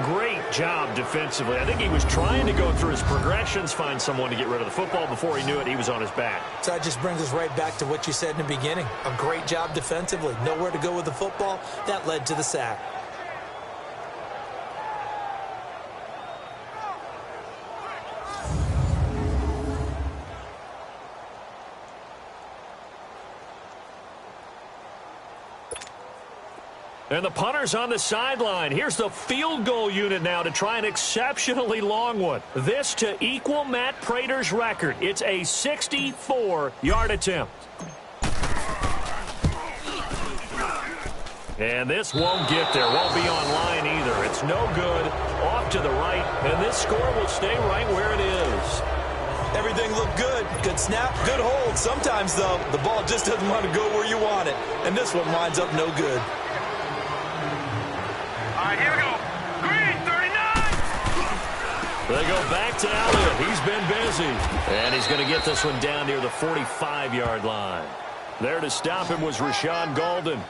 Great job defensively. I think he was trying to go through his progressions, find someone to get rid of the football. Before he knew it, he was on his back. So that just brings us right back to what you said in the beginning. A great job defensively. Nowhere to go with the football. That led to the sack. And the punter's on the sideline. Here's the field goal unit now to try an exceptionally long one. This to equal Matt Prater's record. It's a 64-yard attempt. And this won't get there. Won't be on line either. It's no good. Off to the right. And this score will stay right where it is. Everything looked good. Good snap, good hold. Sometimes, though, the ball just doesn't want to go where you want it. And this one winds up no good. All right, here we go. Green, 39. They go back to Elliott. He's been busy. And he's going to get this one down near the 45-yard line. There to stop him was Rashawn Golden.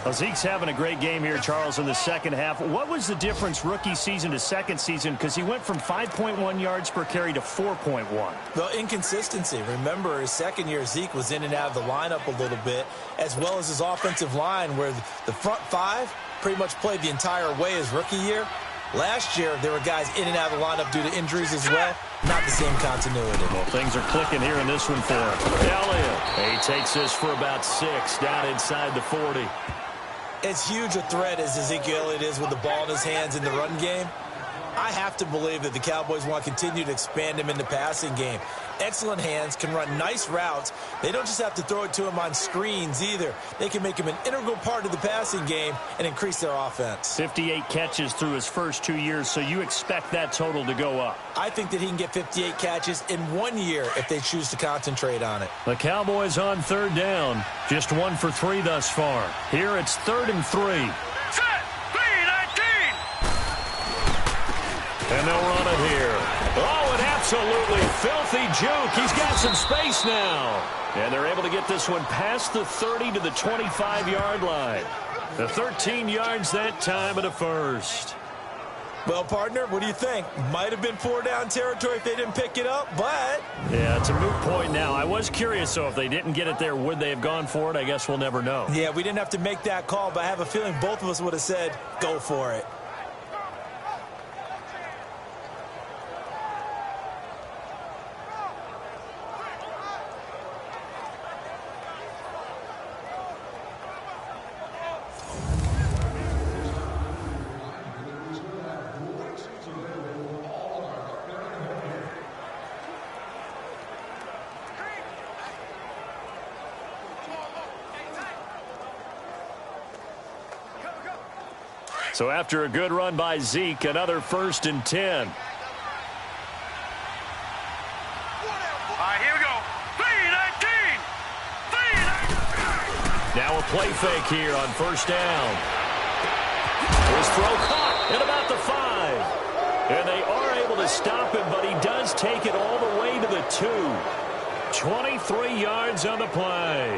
Well, Zeke's having a great game here, Charles, in the second half. What was the difference rookie season to second season? Because he went from 5.1 yards per carry to 4.1. Well, inconsistency. Remember, his second year, Zeke was in and out of the lineup a little bit, as well as his offensive line, where the front five pretty much played the entire way his rookie year. Last year, there were guys in and out of the lineup due to injuries as well. Not the same continuity. Well, things are clicking here in this one for him. Elliott. He takes this for about 6 down inside the 40. As huge a threat as Ezekiel Elliott is with the ball in his hands in the run game, I have to believe that the Cowboys want to continue to expand him in the passing game. Excellent hands, can run nice routes. They don't just have to throw it to him on screens either. They can make him an integral part of the passing game and increase their offense. 58 catches through his first 2 years, so you expect that total to go up. I think that he can get 58 catches in 1 year if they choose to concentrate on it. The Cowboys on third down. Just 1 for 3 thus far. Here it's 3rd and 3. Set, 3-19. And they'll run it here. Oh, an absolutely filthy juke. He's got some space now. And they're able to get this one past the 30 to the 25-yard line. The 13 yards that time of the first. Well, partner, what do you think? Might have been 4-down territory if they didn't pick it up, but... Yeah, it's a moot point now. I was curious, so if they didn't get it there, would they have gone for it? I guess we'll never know. Yeah, we didn't have to make that call, but I have a feeling both of us would have said, go for it. So after a good run by Zeke, another 1st and 10. All right, here we go. 3-19. 3-19. Now a play fake here on 1st down. His throw caught at about the 5. And they are able to stop him, but he does take it all the way to the 2. 23 yards on the play.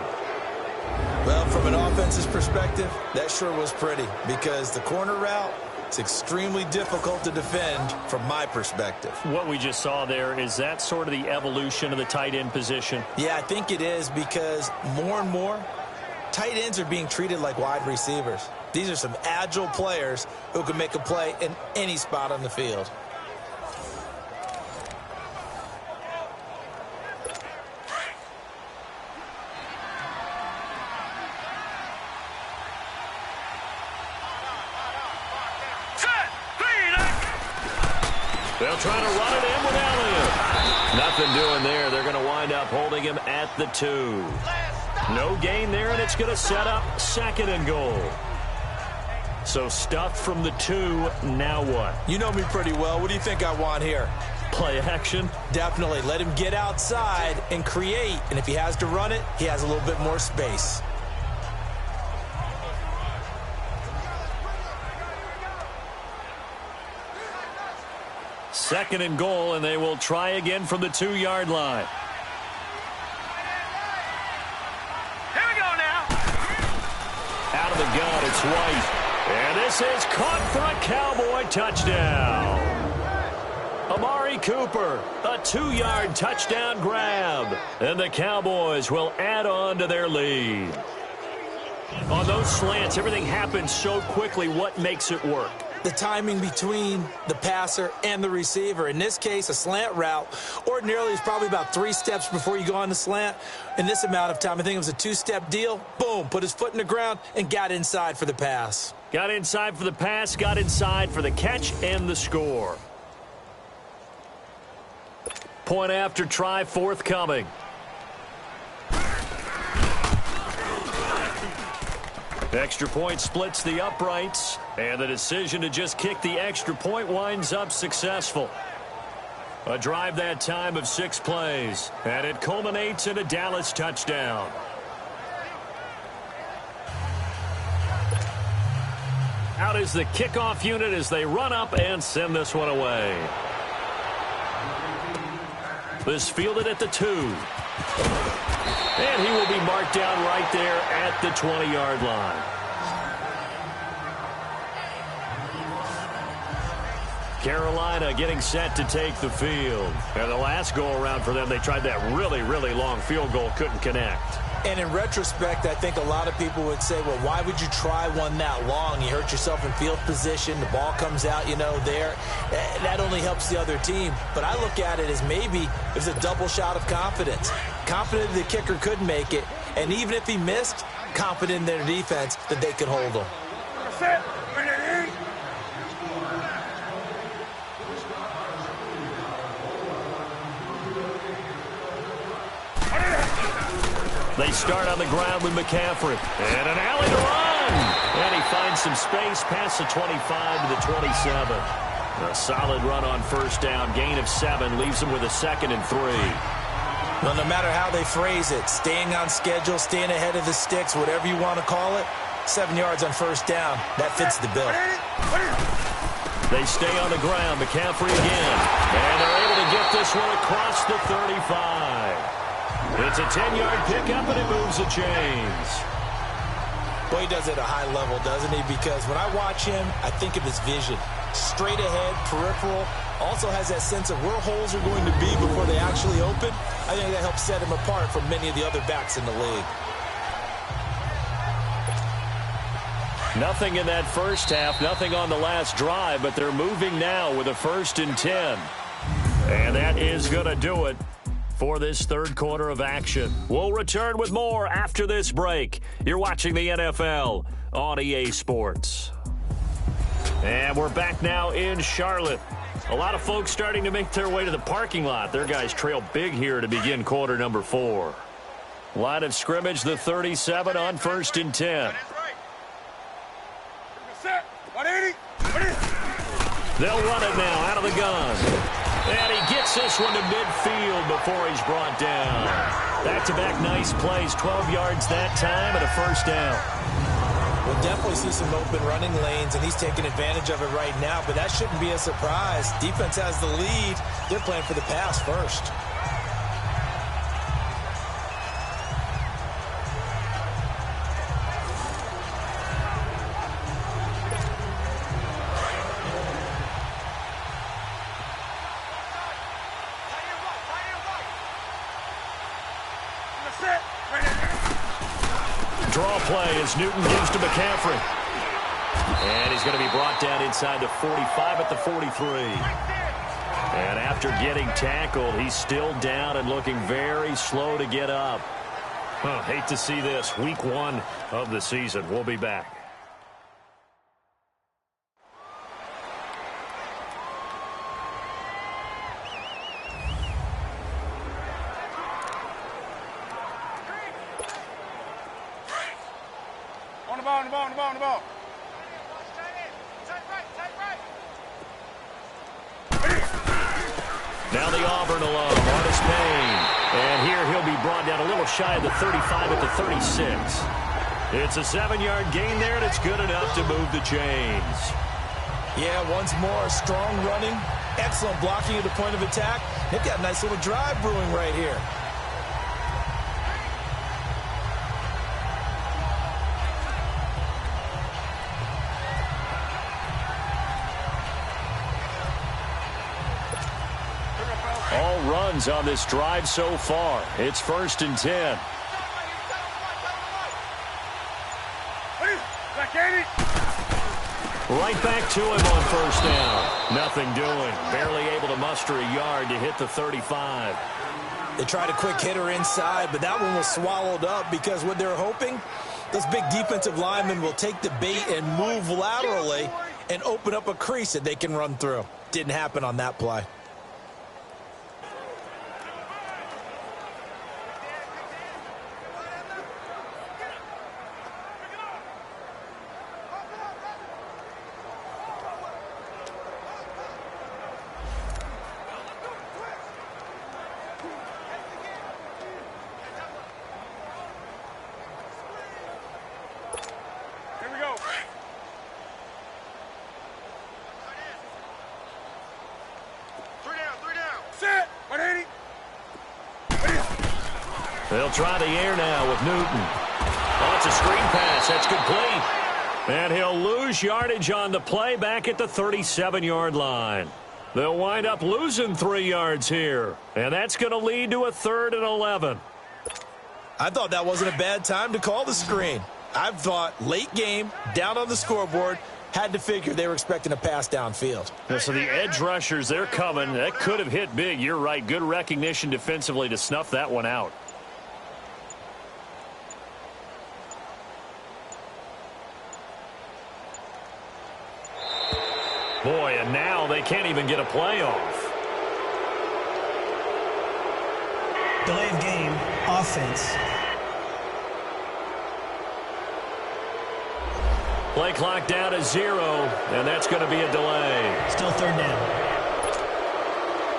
Well, from an offense's perspective, that sure was pretty because the corner route is extremely difficult to defend from my perspective. What we just saw there, is that sort of the evolution of the tight end position? Yeah, I think it is because more and more, tight ends are being treated like wide receivers. These are some agile players who can make a play in any spot on the field. They'll try to run it in with Elliott. Nothing doing there. They're going to wind up holding him at the 2. No gain there, and it's going to set up 2nd and goal. So stuffed from the 2, now what? You know me pretty well. What do you think I want here? Play action? Definitely. Let him get outside and create. And if he has to run it, he has a little bit more space. Second and goal, and they will try again from the 2-yard line. Here we go now. Out of the gun, it's White. And this This is caught for a Cowboy touchdown. Amari Cooper, a 2-yard touchdown grab. And the Cowboys will add on to their lead. On those slants, everything happens so quickly. What makes it work? The timing between the passer and the receiver. In this case, a slant route ordinarily is probably about 3 steps before you go on the slant. In this amount of time, I think it was a 2-step deal. Boom, put his foot in the ground and got inside for the pass. Got inside for the pass, got inside for the catch and the score. Point after try forthcoming. Extra point splits the uprights, and the decision to just kick the extra point winds up successful. A drive that time of 6 plays, and it culminates in a Dallas touchdown. Out is the kickoff unit as they run up and send this one away. This fielded at the 2. And he will be marked down right there at the 20-yard line. Carolina getting set to take the field. And the last go-around for them, they tried that really, really long field goal, couldn't connect. And in retrospect, I think a lot of people would say, well, why would you try one that long? You hurt yourself in field position. The ball comes out, there. That only helps the other team. But I look at it as maybe it's a double shot of confidence. Confident the kicker could make it. And even if he missed, confident in their defense that they could hold him. They start on the ground with McCaffrey. And an alley to run. And he finds some space past the 25 to the 27. A solid run on first down. Gain of 7 leaves him with a 2nd and 3. Well, no matter how they phrase it, staying on schedule, staying ahead of the sticks, whatever you want to call it, 7 yards on first down, that fits the bill. They stay on the ground. McCaffrey again. And they're able to get this one across the 35. It's a 10-yard pickup, and it moves the chains. Boy, he does it at a high level, doesn't he? Because when I watch him, I think of his vision. Straight ahead, peripheral. Also has that sense of where holes are going to be before they actually open. I think that helps set him apart from many of the other backs in the league. Nothing in that first half, nothing on the last drive, but they're moving now with a 1st and 10. And that is going to do it for this third quarter of action. We'll return with more after this break. You're watching the NFL on EA Sports. And we're back now in Charlotte. A lot of folks starting to make their way to the parking lot. Their guys trail big here to begin quarter number 4. Line of scrimmage, the 37 on 1st and 10. They'll run it now out of the gun. And he gets this one to midfield before he's brought down. Back-to-back nice plays, 12 yards that time and a 1st down. We'll definitely see some open running lanes, and he's taking advantage of it right now, but that shouldn't be a surprise. Defense has the lead. They're playing for the pass first. Draw play as Newton gives to McCaffrey. And he's going to be brought down inside the 45 at the 43. And after getting tackled, he's still down and looking very slow to get up. Hate to see this. Week 1 of the season. We'll be back. On the ball. Now the Auburn alum, Artis Payne. And here he'll be brought down a little shy of the 35 at the 36. It's a 7-yard gain there, and it's good enough to move the chains. Yeah, once more, strong running, excellent blocking at the point of attack. They've got a nice little drive brewing right here. All runs on this drive so far. It's 1st and 10. Right back to him on 1st down. Nothing doing. Barely able to muster a yard to hit the 35. They tried a quick hitter inside, but that one was swallowed up because what they're hoping, those big defensive linemen will take the bait and move laterally and open up a crease that they can run through. Didn't happen on that play. They'll try the air now with Newton. Oh, it's a screen pass. That's complete. And he'll lose yardage on the play back at the 37-yard line. They'll wind up losing 3 yards here. And that's going to lead to a 3rd and 11. I thought that wasn't a bad time to call the screen. I thought late game, down on the scoreboard, had to figure they were expecting a pass downfield. Yeah, so the edge rushers, they're coming. That could have hit big. You're right. Good recognition defensively to snuff that one out. Boy, and now they can't even get a play off. Delay of game, offense. Play clock down to 0, and that's going to be a delay. Still 3rd down.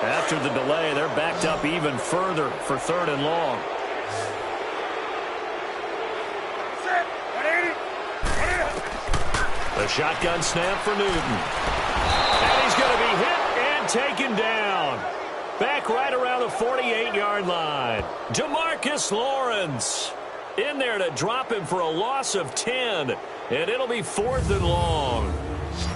After the delay, they're backed up even further for 3rd and long. The shotgun snap for Newton. And he's going to be hit and taken down. Back right around the 48-yard line. DeMarcus Lawrence in there to drop him for a loss of 10. And it'll be 4th and long.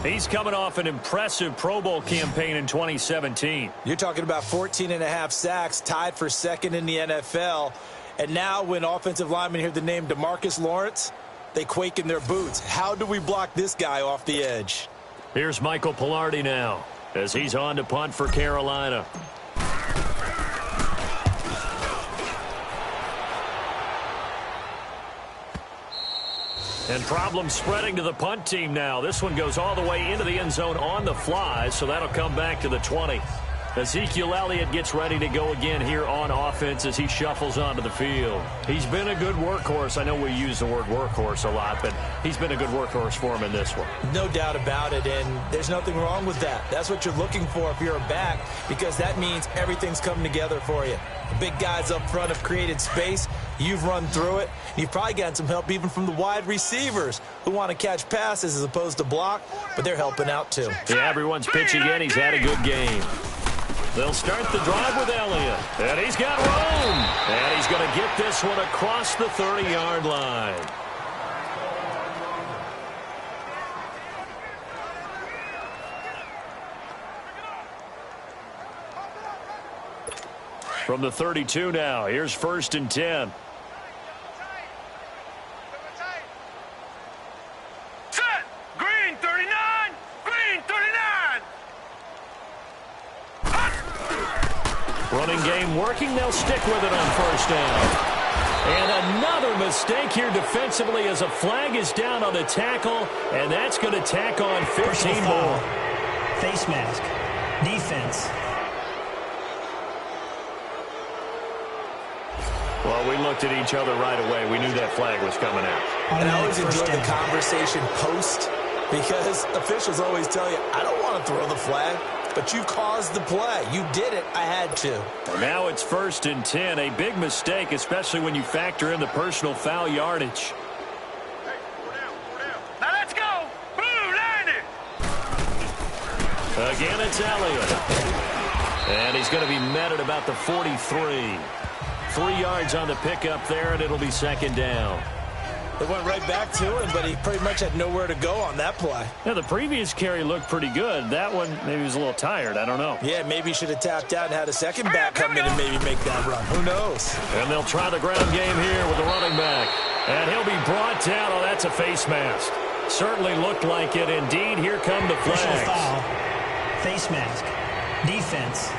He's coming off an impressive Pro Bowl campaign in 2017. You're talking about 14.5 sacks, tied for 2nd in the NFL. And now when offensive linemen hear the name DeMarcus Lawrence, they quake in their boots. How do we block this guy off the edge? Here's Michael Pilardi now as he's on to punt for Carolina. And problems spreading to the punt team now. This one goes all the way into the end zone on the fly, so that'll come back to the 20. Ezekiel Elliott gets ready to go again here on offense as he shuffles onto the field. He's been a good workhorse. I know we use the word workhorse a lot, but he's been a good workhorse for him in this one. No doubt about it, and there's nothing wrong with that. That's what you're looking for if you're a back, because that means everything's coming together for you. The big guys up front have created space. You've run through it. You've probably gotten some help even from the wide receivers who want to catch passes as opposed to block, but they're helping out too. Yeah, everyone's pitching in. He's had a good game. They'll start the drive with Elliott. And he's got room. And he's going to get this one across the 30-yard line. From the 32 now, here's 1st and 10. Set! Green 39! Green 39! Running game working. They'll stick with it on 1st down. And another mistake here defensively as a flag is down on the tackle, and that's going to tack on 15 more. Face mask. Defense. Well, we looked at each other right away. We knew that flag was coming out. And I always enjoy the conversation post, because officials always tell you, I don't want to throw the flag, but you caused the play. You did it. I had to. Now it's 1st and 10. A big mistake, especially when you factor in the personal foul yardage. Now let's go! Blue, line it! Again, it's Elliott. And he's going to be met at about the 43. 3 yards on the pickup there, and it'll be 2nd down. It went right back to him, but he pretty much had nowhere to go on that play. Yeah, the previous carry looked pretty good. That one, maybe he was a little tired. I don't know. Yeah, maybe he should have tapped out and had a second back come in and maybe make that run. Who knows? And they'll try the ground game here with the running back. And he'll be brought down. Oh, that's a face mask. Certainly looked like it. Indeed, here come the flags. Personal foul. Face mask. Defense.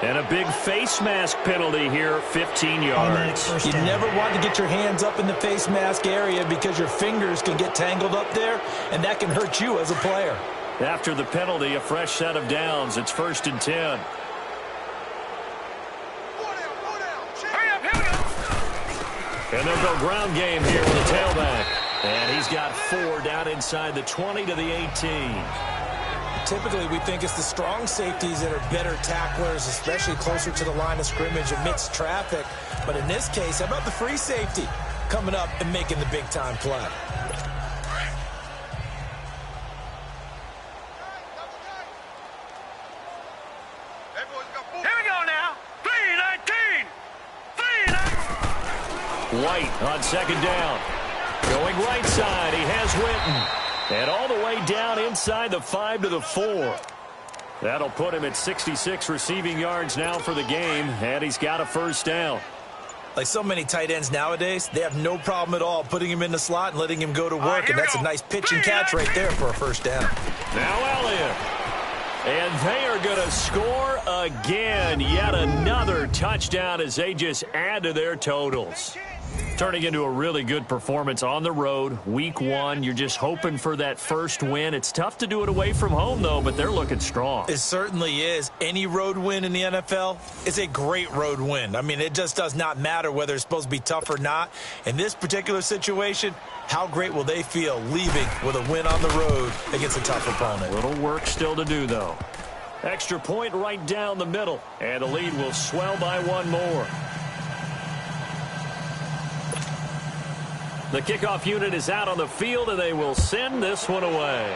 And a big face mask penalty here, 15 yards. You never want to get your hands up in the face mask area because your fingers can get tangled up there, and that can hurt you as a player. After the penalty, a fresh set of downs. It's 1st and 10. And they'll go ground game here with a tailback. And he's got 4 down inside the 20 to the 18. Typically, we think it's the strong safeties that are better tacklers, especially closer to the line of scrimmage amidst traffic. But in this case, how about the free safety coming up and making the big-time play? Here we go now. 3-19. 3-19. White on 2nd down. Going right side, he has Witten. And all the way down inside the 5 to the 4. That'll put him at 66 receiving yards now for the game, and he's got a 1st down. Like so many tight ends nowadays, they have no problem at all putting him in the slot and letting him go to work, and that's a nice pitch and catch right there for a 1st down. Now Elliott. And they are going to score again. Yet another touchdown as they just add to their totals. Turning into a really good performance on the road. Week 1, you're just hoping for that first win. It's tough to do it away from home, though, but they're looking strong. It certainly is. Any road win in the NFL is a great road win. I mean, it just does not matter whether it's supposed to be tough or not. In this particular situation, how great will they feel leaving with a win on the road against a tough opponent? Little work still to do, though. Extra point right down the middle, and the lead will swell by 1 more. The kickoff unit is out on the field, and they will send this one away.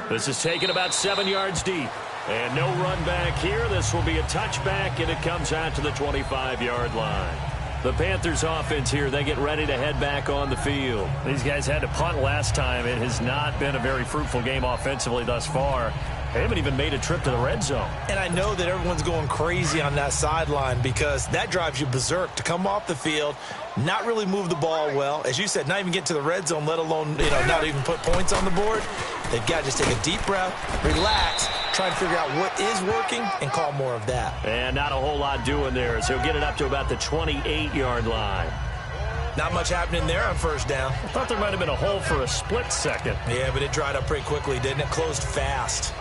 This is taken about 7 yards deep. And no run back here. This will be a touchback, and it comes out to the 25-yard line. The Panthers offense here, they get ready to head back on the field. These guys had to punt last time. It has not been a very fruitful game offensively thus far. They haven't even made a trip to the red zone. And I know that everyone's going crazy on that sideline because that drives you berserk to come off the field, not really move the ball well. As you said, not even get to the red zone, let alone, not even put points on the board. They've got to just take a deep breath, relax, try and figure out what is working, and call more of that. And not a whole lot doing there, so he'll get it up to about the 28-yard line. Not much happening there on 1st down. I thought there might have been a hole for a split second. Yeah, but it dried up pretty quickly, didn't it? Closed fast.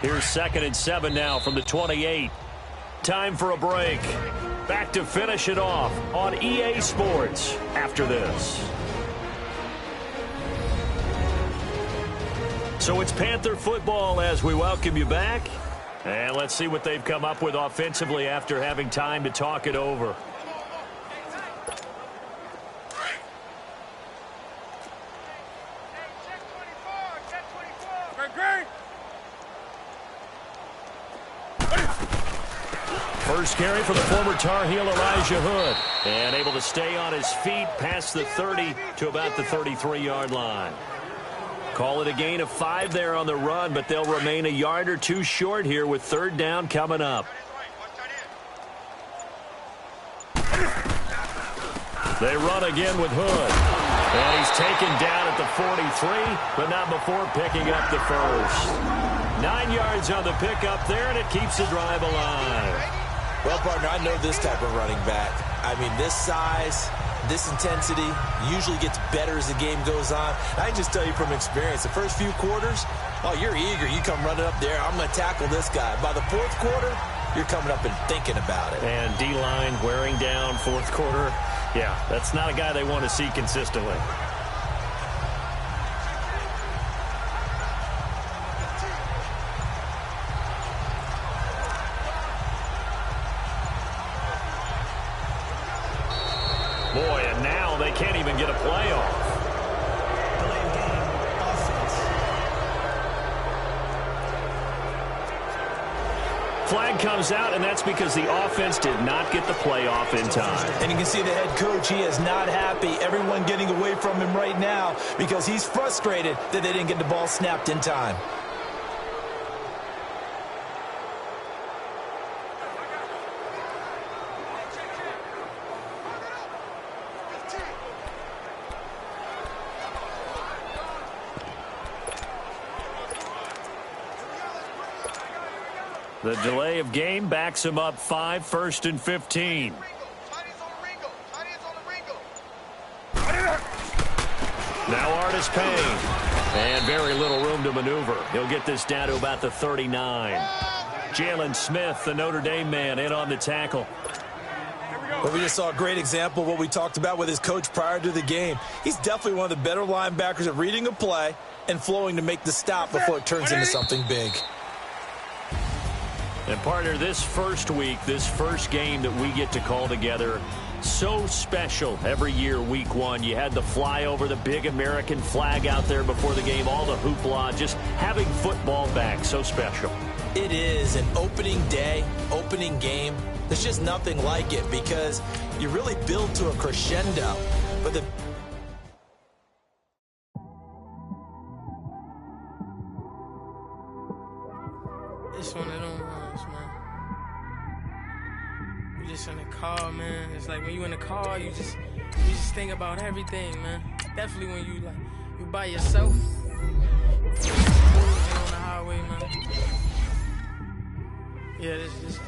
Here's 2nd and 7 now from the 28. Time for a break. Back to finish it off on EA Sports after this. So it's Panther football as we welcome you back. And let's see what they've come up with offensively after having time to talk it over. First carry for the former Tar Heel Elijah Hood. And able to stay on his feet past the 30 to about the 33-yard line. Call it a gain of 5 there on the run, but they'll remain a yard or 2 short here with 3rd down coming up. They run again with Hood. And he's taken down at the 43, but not before picking up the first. 9 yards on the pickup there, and it keeps the drive alive. Well, partner, I know this type of running back. I mean, this size, this intensity usually gets better as the game goes on. I can just tell you from experience, the first few quarters, oh, you're eager. You come running up there, I'm going to tackle this guy. By the 4th quarter, you're coming up and thinking about it. And D-line wearing down 4th quarter. Yeah, that's not a guy they want to see consistently. Boy, and now they can't even get a play off. Flag comes out, and that's because the offense did not get the play off in time. And you can see the head coach, he is not happy. Everyone getting away from him right now because he's frustrated that they didn't get the ball snapped in time. The delay of game backs him up 5, 1st and 15. Now Artis Payne. And very little room to maneuver. He'll get this down to about the 39. Jalen Smith, the Notre Dame man, in on the tackle. Well, we just saw a great example of what we talked about with his coach prior to the game. He's definitely one of the better linebackers at reading a play and flowing to make the stop before it turns into something big. And partner, this first week, this first game that we get to call together, so special every year, week one. You had the flyover, the big American flag out there before the game, all the hoopla, just having football back, so special. It is an opening day, opening game. There's just nothing like it because you really build to a crescendo. But the It's one of them ones, man. You just in the car, man. It's like when you in the car, you just think about everything, man. Definitely when you by yourself. On the highway, man. Yeah, this